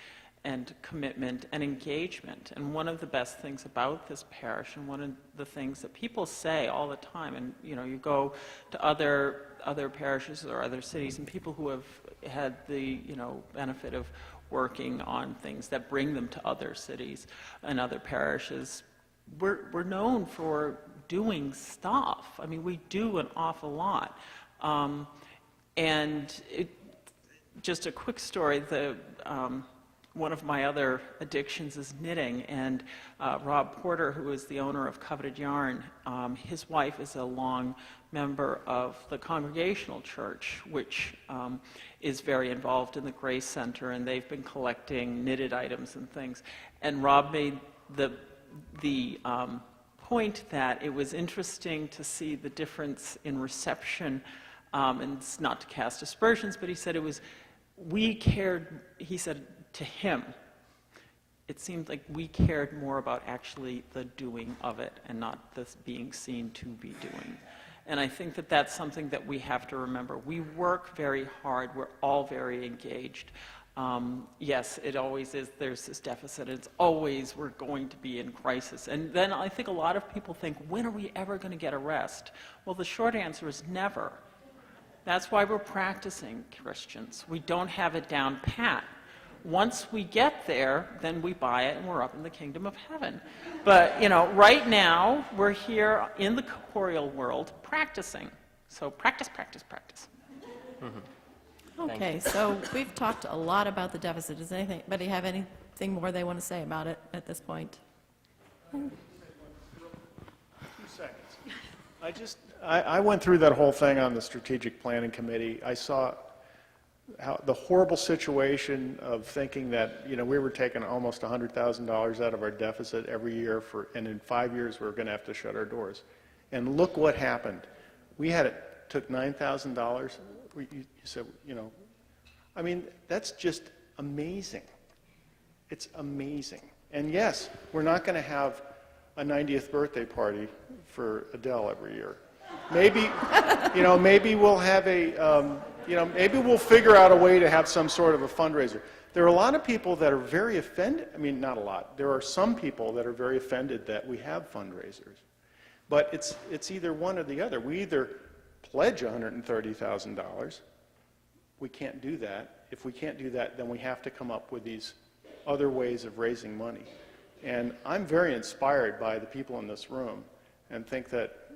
commitment and engagement. And one of the best things about this parish, and one of the things that people say all the time, and you go to other parishes or other cities, and people who have had the benefit of working on things that bring them to other cities and other parishes, we're known for doing stuff. I mean, we do an awful lot. Just a quick story, one of my other addictions is knitting, and Rob Porter, who is the owner of Coveted Yarn, his wife is a long member of the Congregational Church, which is very involved in the Grace Center, and they've been collecting knitted items and things. And Rob made the point that it was interesting to see the difference in reception, and it's not to cast aspersions, but he said he said to him, it seemed like we cared more about actually the doing of it and not the being seen to be doing. And I think that that's something that we have to remember. We work very hard. We're all very engaged. Yes, it always is. There's this deficit. It's always we're going to be in crisis. And then I think a lot of people think, when are we ever going to get a rest? Well, the short answer is never. That's why we're practicing, Christians. We don't have it down pat. Once we get there, then we buy it and we're up in the kingdom of heaven. But, right now, we're here in the corporeal world practicing. So practice, practice, practice. Mm-hmm. Okay, so we've talked a lot about the deficit. Does anybody have anything more they want to say about it at this point? A few seconds. I went through that whole thing on the strategic planning committee. I saw how the horrible situation of thinking that we were taking almost $100,000 out of our deficit every year and in 5 years we were going to have to shut our doors. And look what happened. We took $9,000. You said, I mean, that's just amazing. It's amazing. And yes, we're not going to have a 90th birthday party for Adele every year. Maybe, maybe we'll have maybe we'll figure out a way to have some sort of a fundraiser. There are a lot of people that are very offended. I mean, not a lot. There are some people that are very offended that we have fundraisers. But it's either one or the other. We either pledge $130,000. We can't do that. If we can't do that, then we have to come up with these other ways of raising money. And I'm very inspired by the people in this room and think that,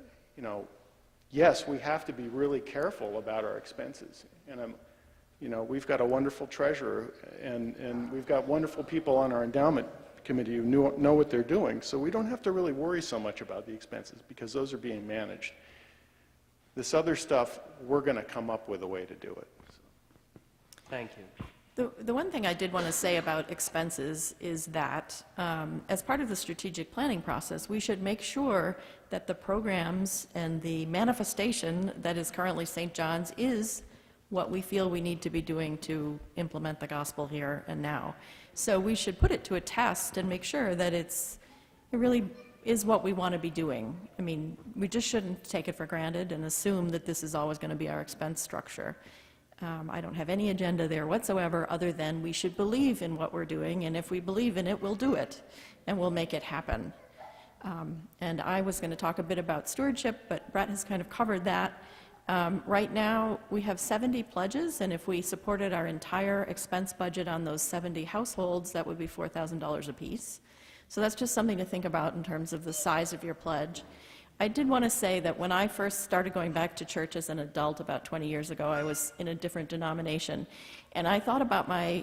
yes, we have to be really careful about our expenses. And we've got a wonderful treasurer and we've got wonderful people on our endowment committee who know what they're doing, so we don't have to really worry so much about the expenses because those are being managed. This other stuff, we're going to come up with a way to do it. Thank you. The one thing I did want to say about expenses is that as part of the strategic planning process, we should make sure that the programs and the manifestation that is currently St. John's is what we feel we need to be doing to implement the gospel here and now. So we should put it to a test and make sure that it really is what we want to be doing. I mean, we just shouldn't take it for granted and assume that this is always going to be our expense structure. I don't have any agenda there whatsoever other than we should believe in what we're doing, and if we believe in it, we'll do it, and we'll make it happen. And I was going to talk a bit about stewardship, but Bret has kind of covered that. Right now, we have 70 pledges, and if we supported our entire expense budget on those 70 households, that would be $4,000 apiece. So that's just something to think about in terms of the size of your pledge. I did want to say that when I first started going back to church as an adult about 20 years ago, I was in a different denomination, and I thought about my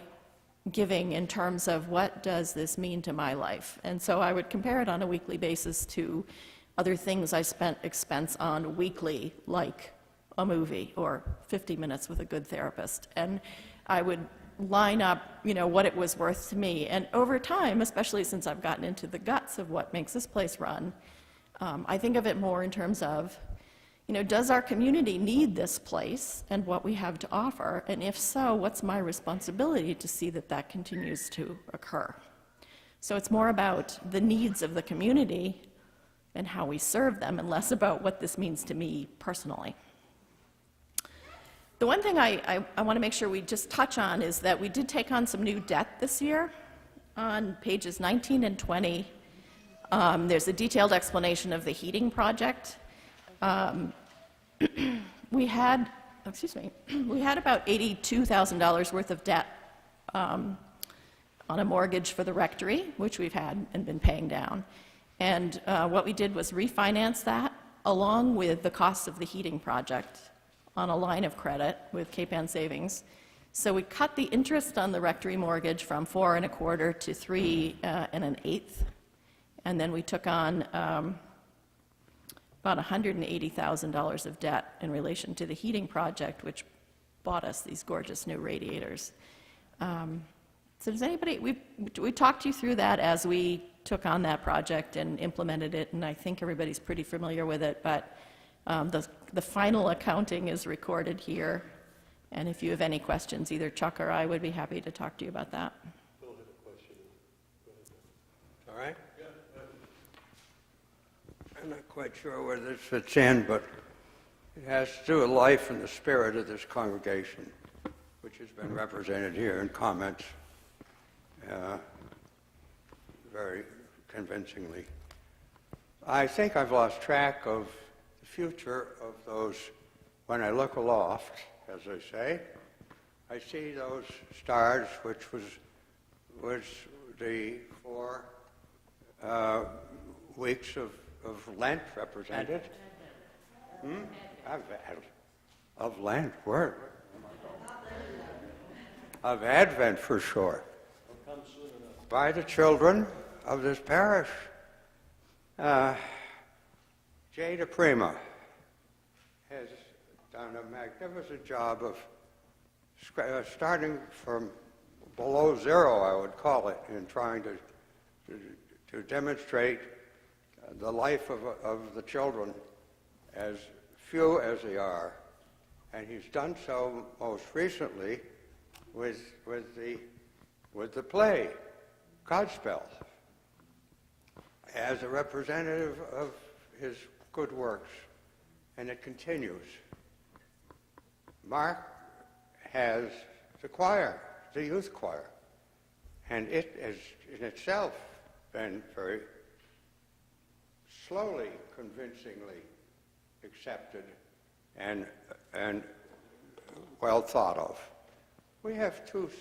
giving in terms of what does this mean to my life. And so I would compare it on a weekly basis to other things I spent expense on weekly, like a movie or 50 minutes with a good therapist. And I would line up, what it was worth to me. And over time, especially since I've gotten into the guts of what makes this place run, I think of it more in terms of, does our community need this place and what we have to offer? And if so, what's my responsibility to see that that continues to occur? So it's more about the needs of the community and how we serve them, and less about what this means to me personally. The one thing I want to make sure we just touch on is that we did take on some new debt this year. On pages 19 and 20, there's a detailed explanation of the heating project. We had about $82,000 worth of debt on a mortgage for the rectory, which we've had and been paying down. And what we did was refinance that along with the cost of the heating project on a line of credit with Cape Ann Savings. So we cut the interest on the rectory mortgage from 4 1/4 to 3 1/8, and then we took on about $180,000 of debt in relation to the heating project, which bought us these gorgeous new radiators. So does anybody, we talked you through that as we took on that project and implemented it, and I think everybody's pretty familiar with it, but the final accounting is recorded here, and if you have any questions, either Chuck or I would be happy to talk to you about that. Bill had a question. All right? I'm not quite sure where this fits in, but it has to do with life and the spirit of this congregation, which has been represented here in comments very convincingly. I think I've lost track of the future of those. When I look aloft, as they say, I see those stars, which was the 4 weeks of Lent represented. Of Lent, word. Of Advent, for short. By the children of this parish. Jada Prima has done a magnificent job of starting from below zero, I would call it, in trying to demonstrate the life of the children, as few as they are. And he's done so most recently with the play, Godspell, as a representative of his good works, and it continues. Mark has the choir, the youth choir, and it has in itself been very slowly, convincingly accepted and well thought of. We have two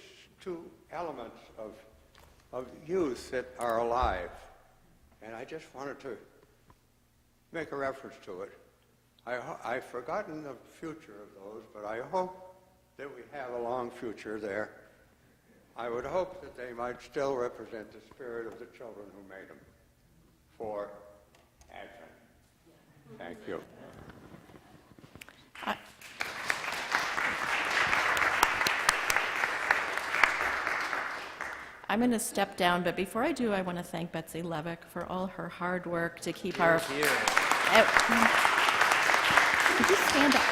elements of youth that are alive, and I just wanted to make a reference to it. I've forgotten the future of those, but I hope that we have a long future there. I would hope that they might still represent the spirit of the children who made them for Advent. Thank you. I'm going to step down, but before I do, I want to thank Betsy Levick for all her hard work to keep our... Could you stand up?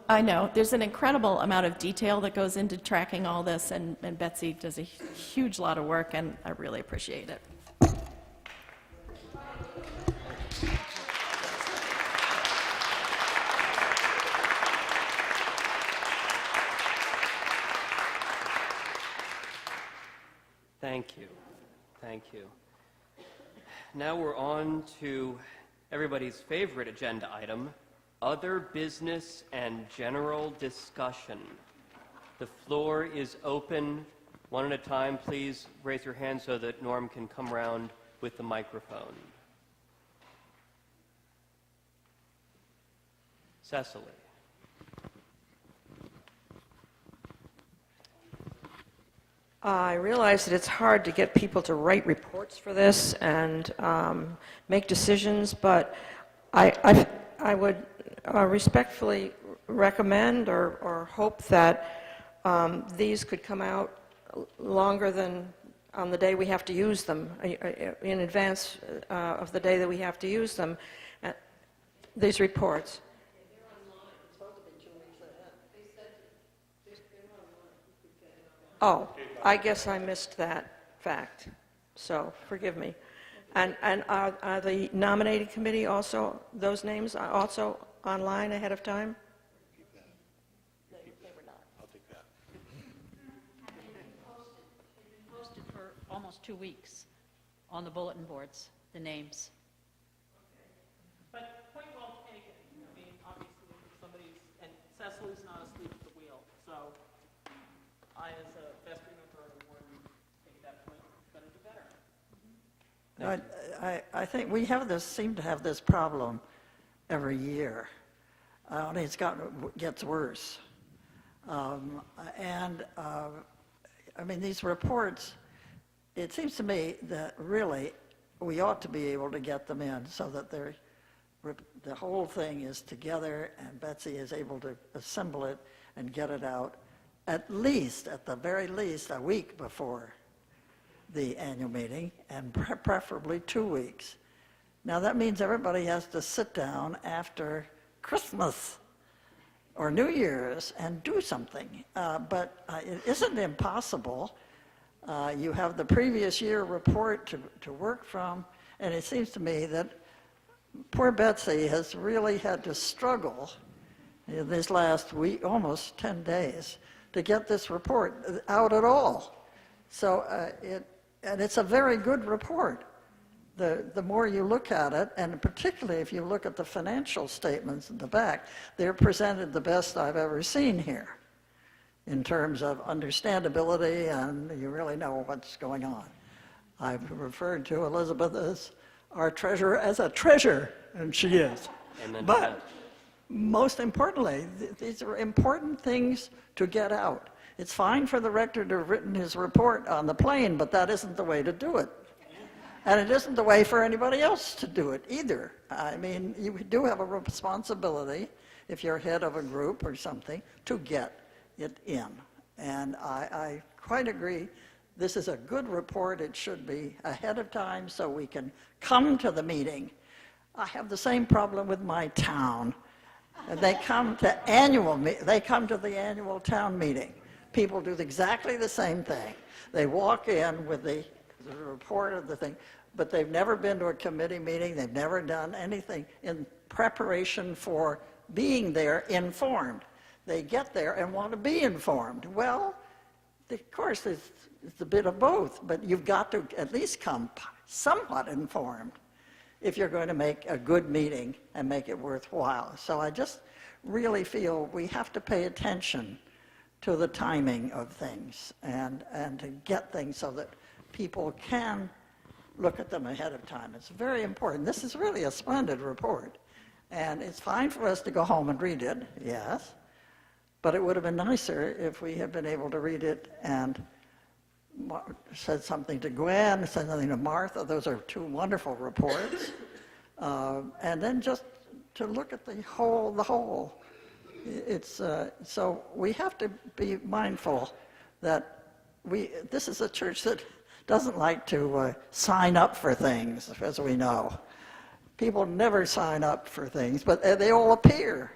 I know. There's an incredible amount of detail that goes into tracking all this, and Betsy does a huge lot of work, and I really appreciate it. Thank you. Thank you. Now we're on to everybody's favorite agenda item, other business and general discussion. The floor is open. One at a time, please raise your hand so that Norm can come around with the microphone. Cecily. I realize that it's hard to get people to write reports for this and make decisions, but I would respectfully recommend or hope that these could come out longer than on the day we have to use them, in advance of the day that we have to use them, these reports. Oh, I guess I missed that fact, so forgive me. And are the nominating committee also, those names are also online ahead of time? They've been posted for almost 2 weeks on the bulletin boards, the names. But point well taken. I mean, obviously, somebody's, and Cecily's not asleep at the wheel, so I, as a vestry member of the board, think that point better do better. I think we have this, seem to have this problem every year. Only gets worse. I mean, these reports, it seems to me that really we ought to be able to get them in so that the whole thing is together and Betsy is able to assemble it and get it out at the very least, a week before the annual meeting, and preferably 2 weeks. Now that means everybody has to sit down after Christmas or New Year's and do something. But it isn't impossible. You have the previous year report to work from, and it seems to me that poor Betsy has really had to struggle in this last week, almost 10 days, to get this report out at all. So it's a very good report. The more you look at it, and particularly if you look at the financial statements in the back, they're presented the best I've ever seen here in terms of understandability, and you really know what's going on. I've referred to Elizabeth as our treasurer as a treasure, and she is. Amen. But most importantly, these are important things to get out. It's fine for the rector to have written his report on the plane, but that isn't the way to do it. And it isn't the way for anybody else to do it either. I mean, you do have a responsibility, if you're head of a group or something, to get it in. And I quite agree this is a good report. It should be ahead of time so we can come to the meeting. I have the same problem with my town. They come to the annual town meeting. People do exactly the same thing. They walk in with the report of the thing, but they've never been to a committee meeting. They've never done anything in preparation for being there informed. They get there and want to be informed. Well, of course, it's a bit of both, but you've got to at least come somewhat informed if you're going to make a good meeting and make it worthwhile. So I just really feel we have to pay attention to the timing of things and to get things so that people can look at them ahead of time. It's very important. This is really a splendid report. And it's fine for us to go home and read it, yes, but it would have been nicer if we had been able to read it and said something to Gwen, said something to Martha. Those are two wonderful reports. And then just to look at the whole. It's, so we have to be mindful that this is a church that doesn't like to sign up for things, as we know. People never sign up for things, but they all appear.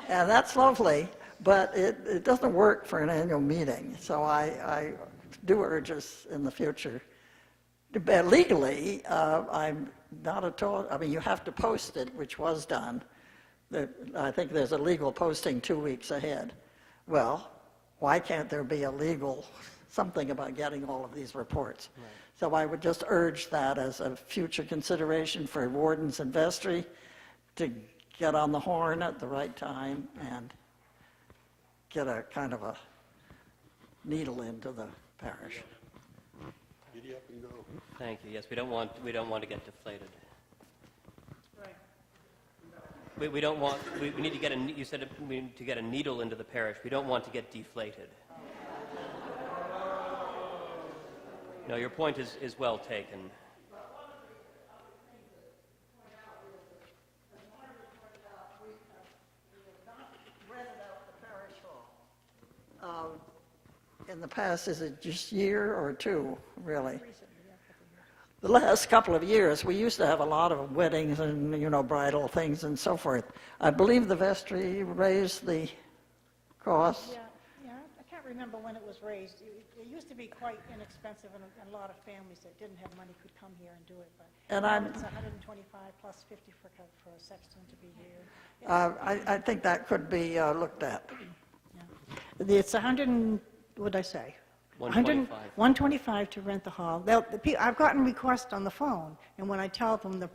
And that's lovely, but it doesn't work for an annual meeting. So I do urge us in the future. Legally, I'm not at all, I mean, you have to post it, which was done. I think there's a legal posting 2 weeks ahead. Well, why can't there be a legal something about getting all of these reports? Right. So I would just urge that as a future consideration for wardens and vestry to get on the horn at the right time and get a kind of a needle into the parish. Giddy up and go. Thank you. Yes, we don't want to get deflated. We don't want, we need to get you said we need to get a needle into the parish. We don't want to get deflated. No, your point is well taken. In the past, is it just year or two, really? The last couple of years, we used to have a lot of weddings and, bridal things and so forth. I believe the vestry raised the cost. Yeah, I can't remember when it was raised. It used to be quite inexpensive, and a lot of families that didn't have money could come here and do it. But it's 125 plus 50 for a sexton to be here. I think that could be looked at. Yeah. It's 100 and, what did I say? 125 to rent the hall. I've gotten requests on the phone, and when I tell them the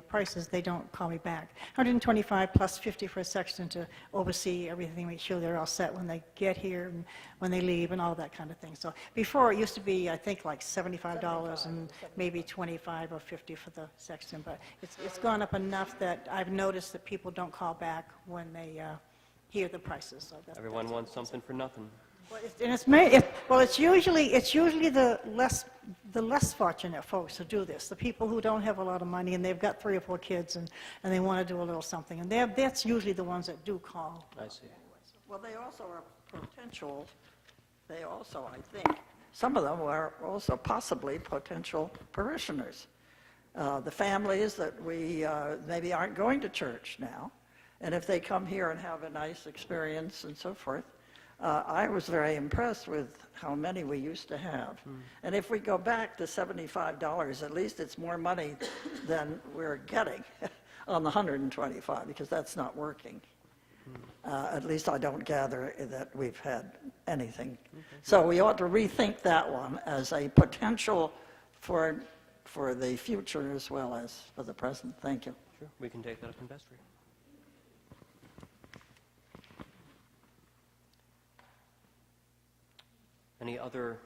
prices, they don't call me back. 125 plus 50 for a sexton to oversee everything, make sure they're all set when they get here and when they leave and all that kind of thing. So before it used to be, I think, like $75 and maybe 25 or 50 for the sexton, but it's gone up enough that I've noticed that people don't call back when they hear the prices. So Everyone wants something for nothing. It's usually the less fortunate folks who do this, the people who don't have a lot of money and they've got 3 or 4 kids and they want to do a little something, and that's usually the ones that do call. I see. Well, they also are potential. They also, I think, some of them are also possibly potential parishioners. The families that we maybe aren't going to church now, and if they come here and have a nice experience and so forth. I was very impressed with how many we used to have. And if we go back to $75, at least it's more money than we're getting on the 125, because that's not working. At least I don't gather that we've had anything. So we ought to rethink that one as a potential for the future as well as for the present. Thank you. Sure, we can take that up in vestry. Any other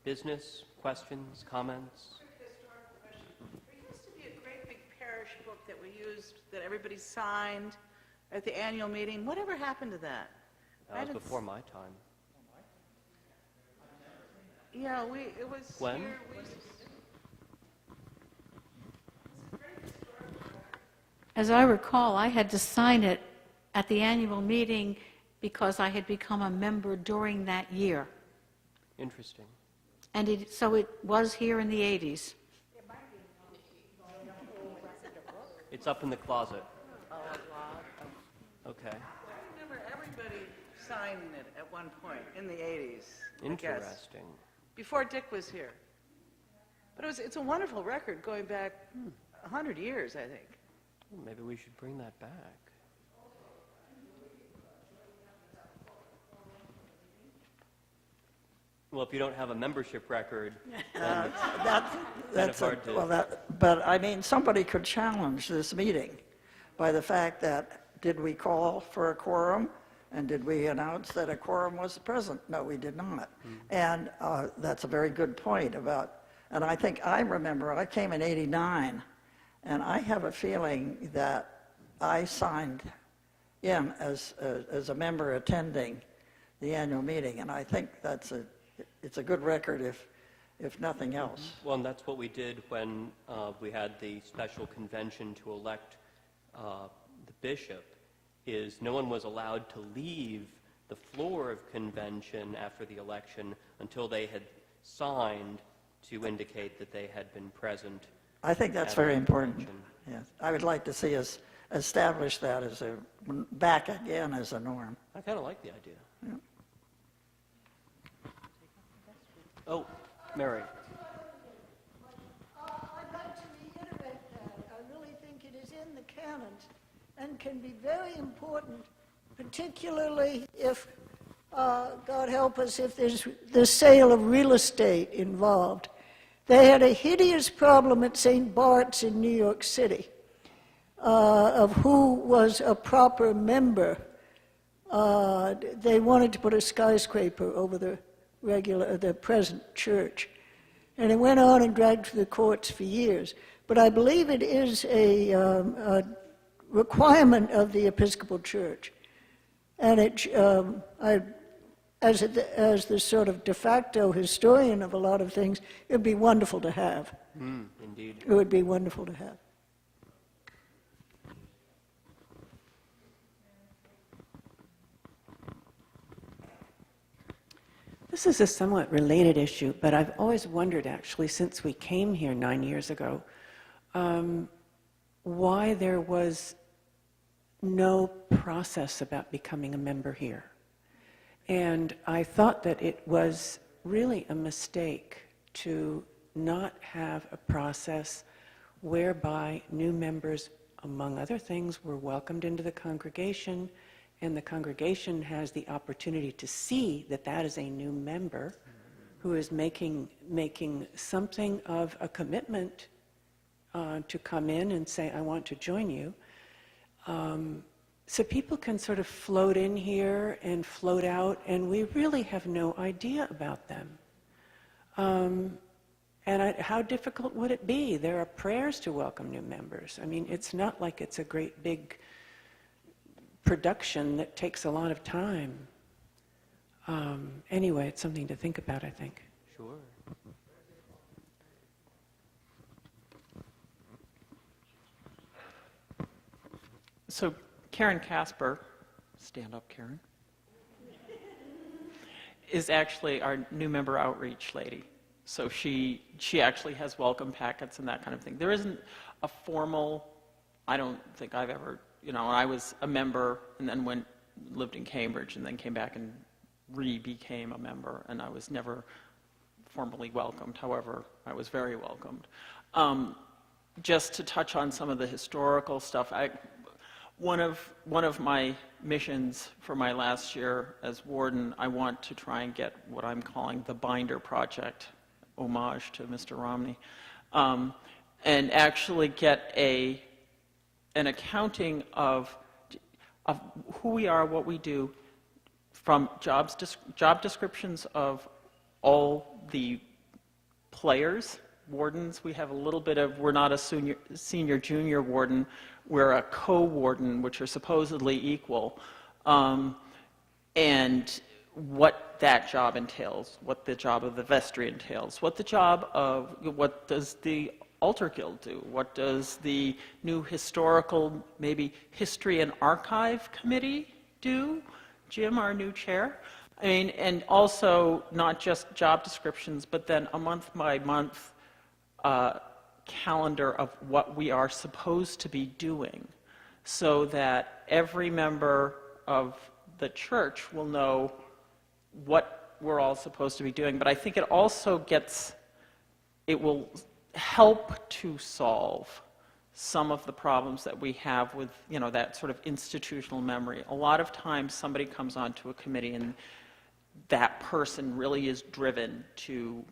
business, questions, comments? Historical question. There used to be a great big parish book that we used, that everybody signed at the annual meeting. Whatever happened to that? That was before my time. Yeah, it was When? here. As I recall, I had to sign it at the annual meeting because I had become a member during that year. Interesting. And so it was here in the 80s. It's up in the closet. Okay. I remember everybody signing it at one point in the 80s. I guess. Interesting. Before Dick was here. But it's a wonderful record going back 100 years, I think. Well, maybe we should bring that back. Well, if you don't have a membership record, then it's kind of hard to... But I mean, somebody could challenge this meeting by the fact that, did we call for a quorum? And did we announce that a quorum was present? No, we did not. And that's a very good point about, and I think I remember, I came in '89, and I have a feeling that I signed in as a member attending the annual meeting, and I think it's a good record if nothing else. Well, and that's what we did when we had the special convention to elect the bishop, is no one was allowed to leave the floor of convention after the election until they had signed to indicate that they had been present. I think that's very important. Yes, I would like to see us establish that back again as a norm. I kind of like the idea. Yeah. Oh, Mary. I'd like to reiterate that. I really think it is in the canons and can be very important, particularly if, God help us, if there's the sale of real estate involved. They had a hideous problem at St. Bart's in New York City of who was a proper member. They wanted to put a skyscraper over the present church. And it went on and dragged through the courts for years. But I believe it is a requirement of the Episcopal Church. And as the sort of de facto historian of a lot of things, it would be wonderful to have. Indeed. It would be wonderful to have. This is a somewhat related issue, but I've always wondered, actually, since we came here 9 years ago, why there was no process about becoming a member here. And I thought that it was really a mistake to not have a process whereby new members, among other things, were welcomed into the congregation, and the congregation has the opportunity to see that that is a new member who is making something of a commitment to come in and say, I want to join you. So people can sort of float in here and float out, and we really have no idea about them. How difficult would it be? There are prayers to welcome new members. I mean, it's not like it's a great big production that takes a lot of time. Anyway, it's something to think about, I think. Sure. So Karen Casper, stand up, Karen, is actually our new member outreach lady. So she actually has welcome packets and that kind of thing. There isn't a formal, I don't think I've ever, I was a member and then lived in Cambridge and then came back and re-became a member, and I was never formally welcomed. However, I was very welcomed. Just to touch on some of the historical stuff, one of my missions for my last year as warden, I want to try and get what I'm calling the Binder Project, homage to Mr. Romney, and actually get an accounting of who we are, what we do, from job descriptions of all the players, wardens. We have a little bit of, we're not a senior junior warden, we're a co-warden, which are supposedly equal, and what that job entails, what the job of the vestry entails, what does the altar guild do, what does the new historical, maybe history and archive committee do, Jim, our new chair, I mean, and also not just job descriptions, but then a month-by-month calendar of what we are supposed to be doing, so that every member of the church will know what we're all supposed to be doing. But I think it also it will help to solve some of the problems that we have with, that sort of institutional memory. A lot of times somebody comes onto a committee and that person really is driven to,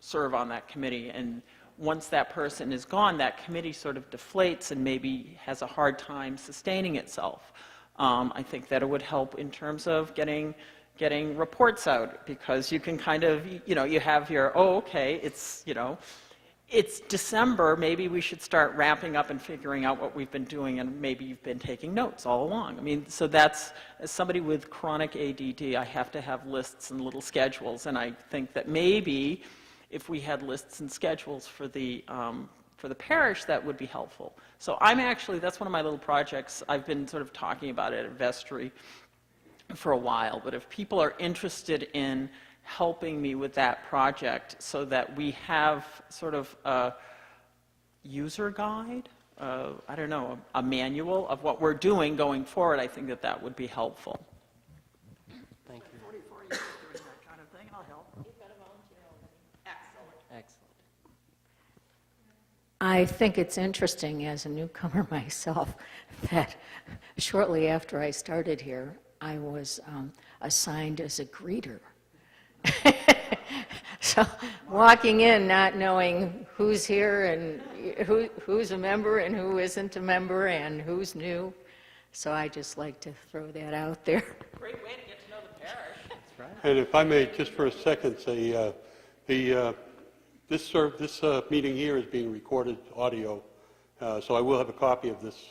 serve on that committee. And once that person is gone, that committee sort of deflates and maybe has a hard time sustaining itself. I think that it would help in terms of getting reports out, because you can kind of, you have your, okay, it's December, maybe we should start wrapping up and figuring out what we've been doing, and maybe you've been taking notes all along. I mean, so that's, as somebody with chronic ADD, I have to have lists and little schedules, and I think that maybe if we had lists and schedules for the parish, that would be helpful. So that's one of my little projects. I've been sort of talking about it at Vestry for a while, but if people are interested in helping me with that project so that we have sort of a user guide, I don't know, a manual of what we're doing going forward, I think that would be helpful. Thank you. 44 years doing that kind of thing, I'll help. You've got a volunteer already. Excellent. Excellent. I think it's interesting as a newcomer myself that shortly after I started here, I was assigned as a greeter. So walking in, not knowing who's here and who's a member and who isn't a member and who's new. So I just like to throw that out there. Great way to get to know the parish. That's right. And if I may, just for a second, say, this meeting here is being recorded audio, so I will have a copy of this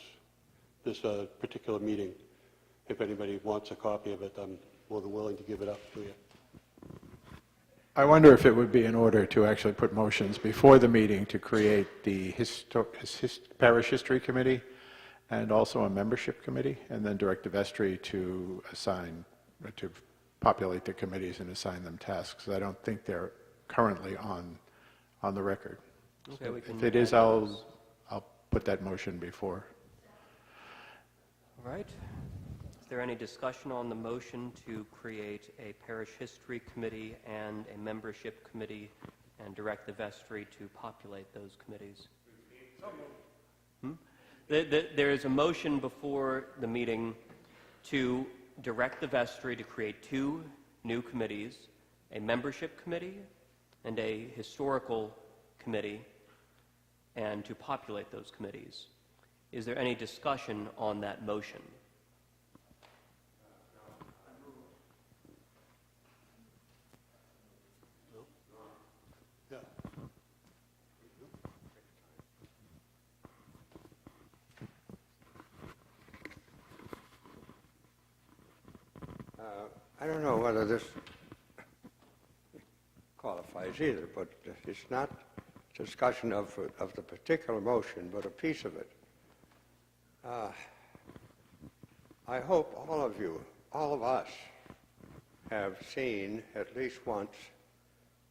particular meeting. If anybody wants a copy of it, I'm more than willing to give it up to you. I wonder if it would be in order to actually put motions before the meeting to create the Parish History Committee and also a membership committee, and then direct the vestry to populate the committees and assign them tasks. I don't think they're currently on the record. Okay, So we can if it is, add those. I'll put that motion before. All right. Is there any discussion on the motion to create a parish history committee and a membership committee and direct the vestry to populate those committees? There is a motion before the meeting to direct the vestry to create 2 new committees, a membership committee and a historical committee, and to populate those committees. Is there any discussion on that motion? I don't know whether this qualifies either, but it's not discussion of the particular motion, but a piece of it. I hope all of you, all of us, have seen at least once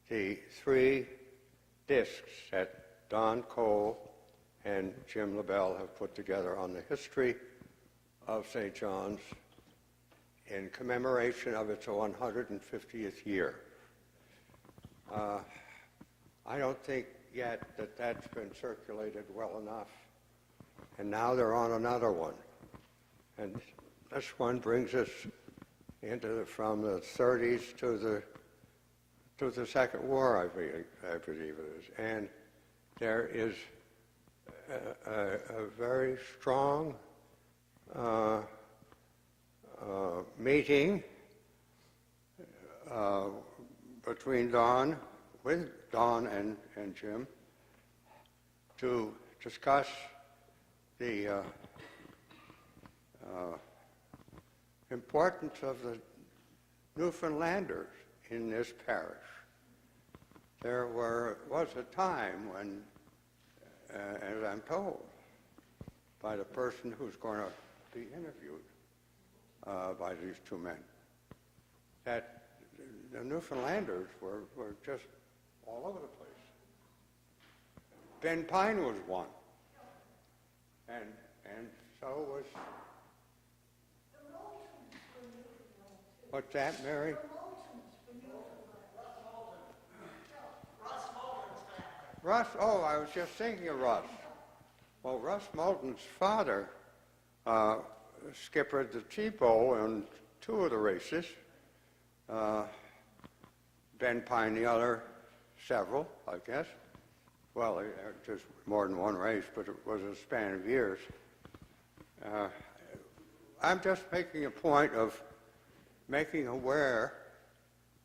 the 3 discs that Don Cole and Jim LaBelle have put together on the history of St. John's in commemoration of its 150th year. I don't think yet that that's been circulated well enough. And now they're on another one. And this one brings us from the 30s to the Second War, I believe it is. And there is a very strong meeting between with Don and Jim to discuss the importance of the Newfoundlanders in this parish. There was a time when, as I'm told, by the person who's going to be interviewed by these 2 men, that the Newfoundlanders were just all over the place. Ben Pine was one. And so was... What's that, Mary? Russ, oh, I was just thinking of Russ. Well, Russ Moulton's father skippered the T-Bow in 2 of the races. Ben Pine, the other, several, I guess. Well, just more than one race, but it was a span of years. I'm just making a point of making aware,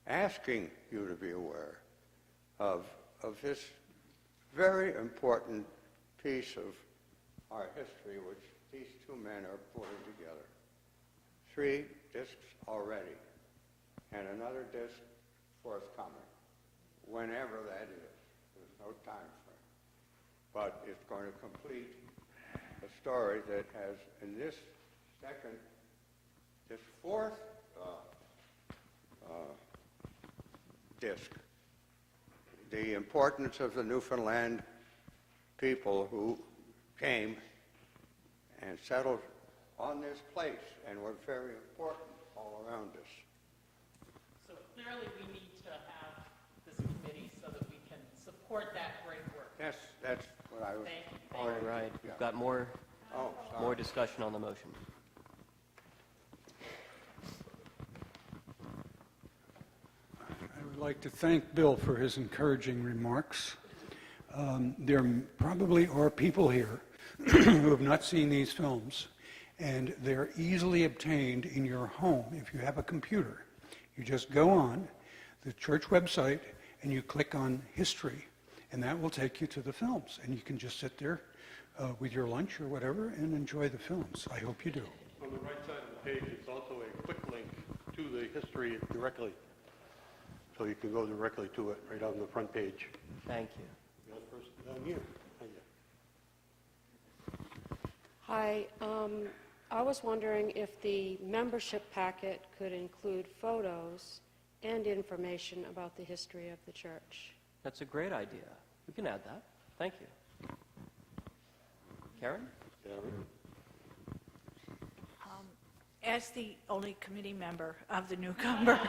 asking you to be aware of this very important piece of our history, which these 2 men are putting together. 3 discs already, and another disc forthcoming, whenever that is. There's no time frame. But it's going to complete a story that has, in this 4th disc, the importance of the Newfoundland people who came and settled on this place and were very important all around us. So clearly we need to have this committee so that we can support that great work. Yes, that's what I was... All right, we've got more discussion on the motion. I would like to thank Bill for his encouraging remarks. There probably are people here who have not seen these films, and they're easily obtained in your home if you have a computer. You just go on the church website and you click on history, and that will take you to the films, and you can just sit there with your lunch or whatever and enjoy the films. I hope you do. On the right side of the page, it's also a quick link to the history directly. So you can go directly to it right on the front page. Thank you. The other person down here. Hi, I was wondering if the membership packet could include photos and information about the history of the church. That's a great idea. We can add that. Thank you. Karen? As the only committee member of the newcomer,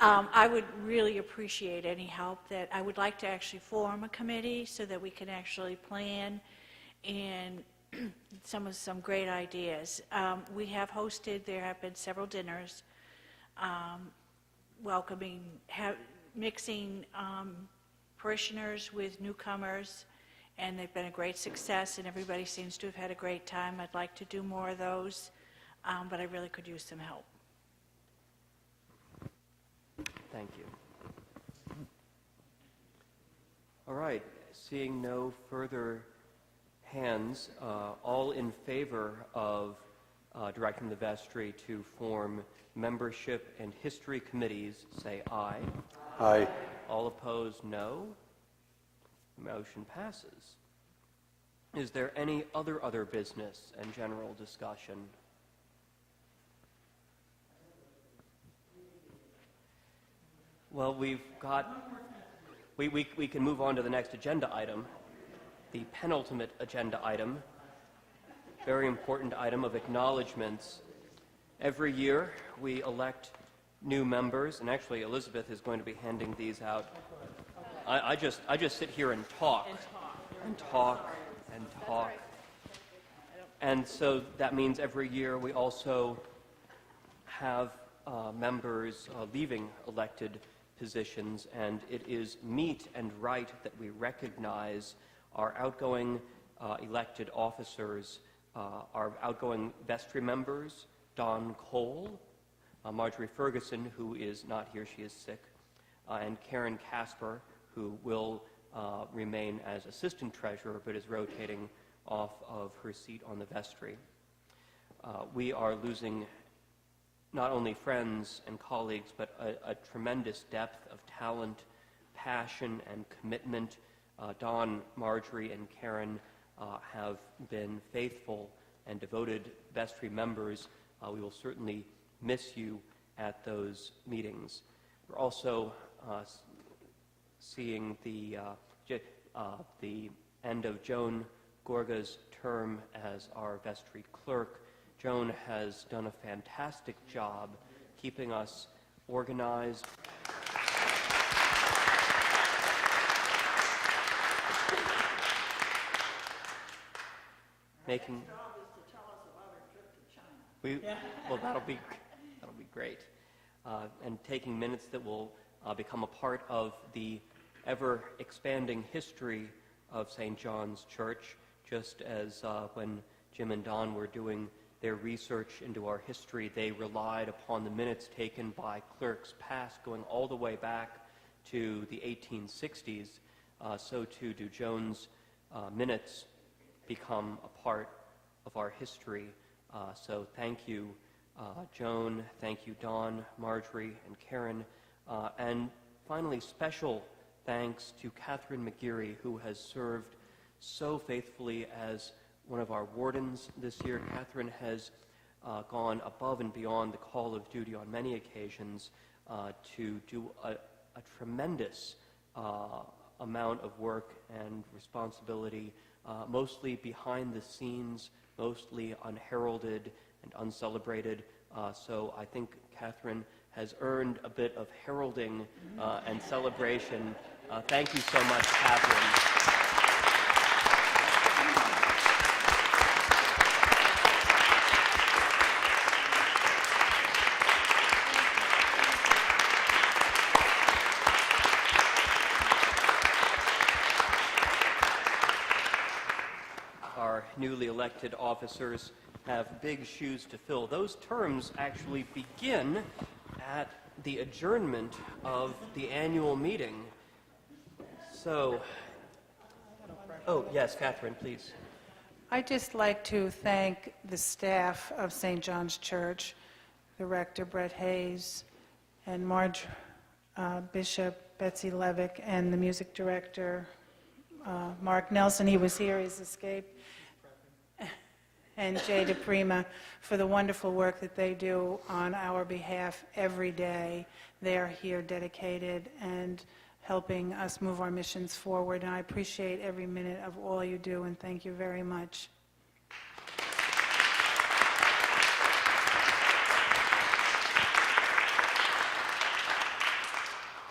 I would really appreciate any help. That I would like to actually form a committee so that we can actually plan and some great ideas. We have hosted, there have been several dinners welcoming, mixing parishioners with newcomers, and they've been a great success, and everybody seems to have had a great time. I'd like to do more of those, but I really could use some help. Thank you. All right, seeing no further hands, all in favor of directing the vestry to form membership and history committees, say aye. Aye. All opposed, no. Motion passes. Is there any other business and general discussion? Well, we've got, we can move on to the next agenda item, the penultimate agenda item, very important item of acknowledgements. Every year we elect new members, and actually Elizabeth is going to be handing these out. I just sit here and talk. And so that means every year we also have members leaving elected positions, and it is meet and right that we recognize our outgoing elected officers, our outgoing vestry members, Don Cole, Marjorie Ferguson, who is not here, she is sick, and Karen Casper, who will remain as assistant treasurer but is rotating off of her seat on the vestry. We are losing not only friends and colleagues, but a tremendous depth of talent, passion, and commitment. Don, Marjorie, and Karen have been faithful and devoted vestry members. We will certainly miss you at those meetings. We're also seeing the end of Joan Gorga's term as our vestry clerk. Joan has done a fantastic job keeping us organized. Making. Well, that'll be great. And taking minutes that will become a part of the ever-expanding history of St. John's Church, just as when Jim and Don were doing their research into our history, they relied upon the minutes taken by clerks past, going all the way back to the 1860s. So too do Joan's minutes become a part of our history. So thank you, Joan. Thank you, Don, Marjorie, and Karen. And finally, special thanks to Catherine McGeary, who has served so faithfully as one of our wardens this year. Catherine has gone above and beyond the call of duty on many occasions to do a tremendous amount of work and responsibility, mostly behind the scenes, mostly unheralded and uncelebrated. So I think Catherine has earned a bit of heralding and celebration. Thank you so much, Catherine. Our newly elected officers have big shoes to fill. Those terms actually begin at the adjournment of the annual meeting. So, oh, yes, Catherine, please. I'd just like to thank the staff of St. John's Church, the Rector, Bret Hayes, and Marge Bishop, Betsy Levick, and the music director, Mark Nelson. He was here, he's escaped. And Jay DePrima for the wonderful work that they do on our behalf every day. They are here dedicated and helping us move our missions forward. And I appreciate every minute of all you do, and thank you very much.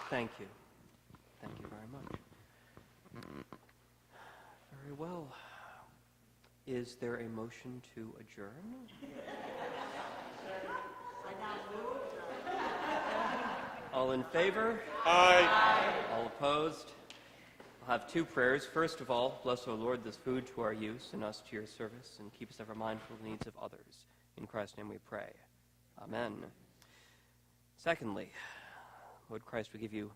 Thank you. Thank you very much. Very well. Is there a motion to adjourn? All in favor? Aye. All opposed? I'll have two prayers. First of all, bless, O Lord, this food to our use and us to your service, and keep us ever mindful of the needs of others. In Christ's name we pray. Amen. Secondly, Lord Christ, we give you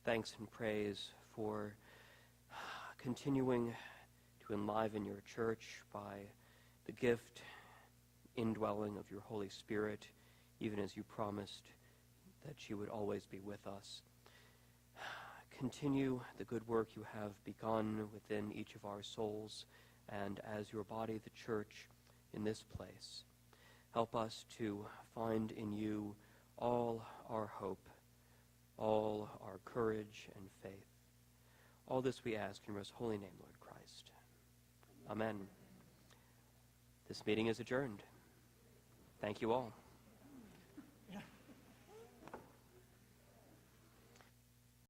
thanks and praise for continuing to enliven your church by the gift, indwelling of your Holy Spirit, even as you promised that you would always be with us. Continue the good work you have begun within each of our souls, and as your body, the church, in this place. Help us to find in you all our hope, all our courage and faith. All this we ask in your most holy name, Lord Christ. Amen. This meeting is adjourned. Thank you all.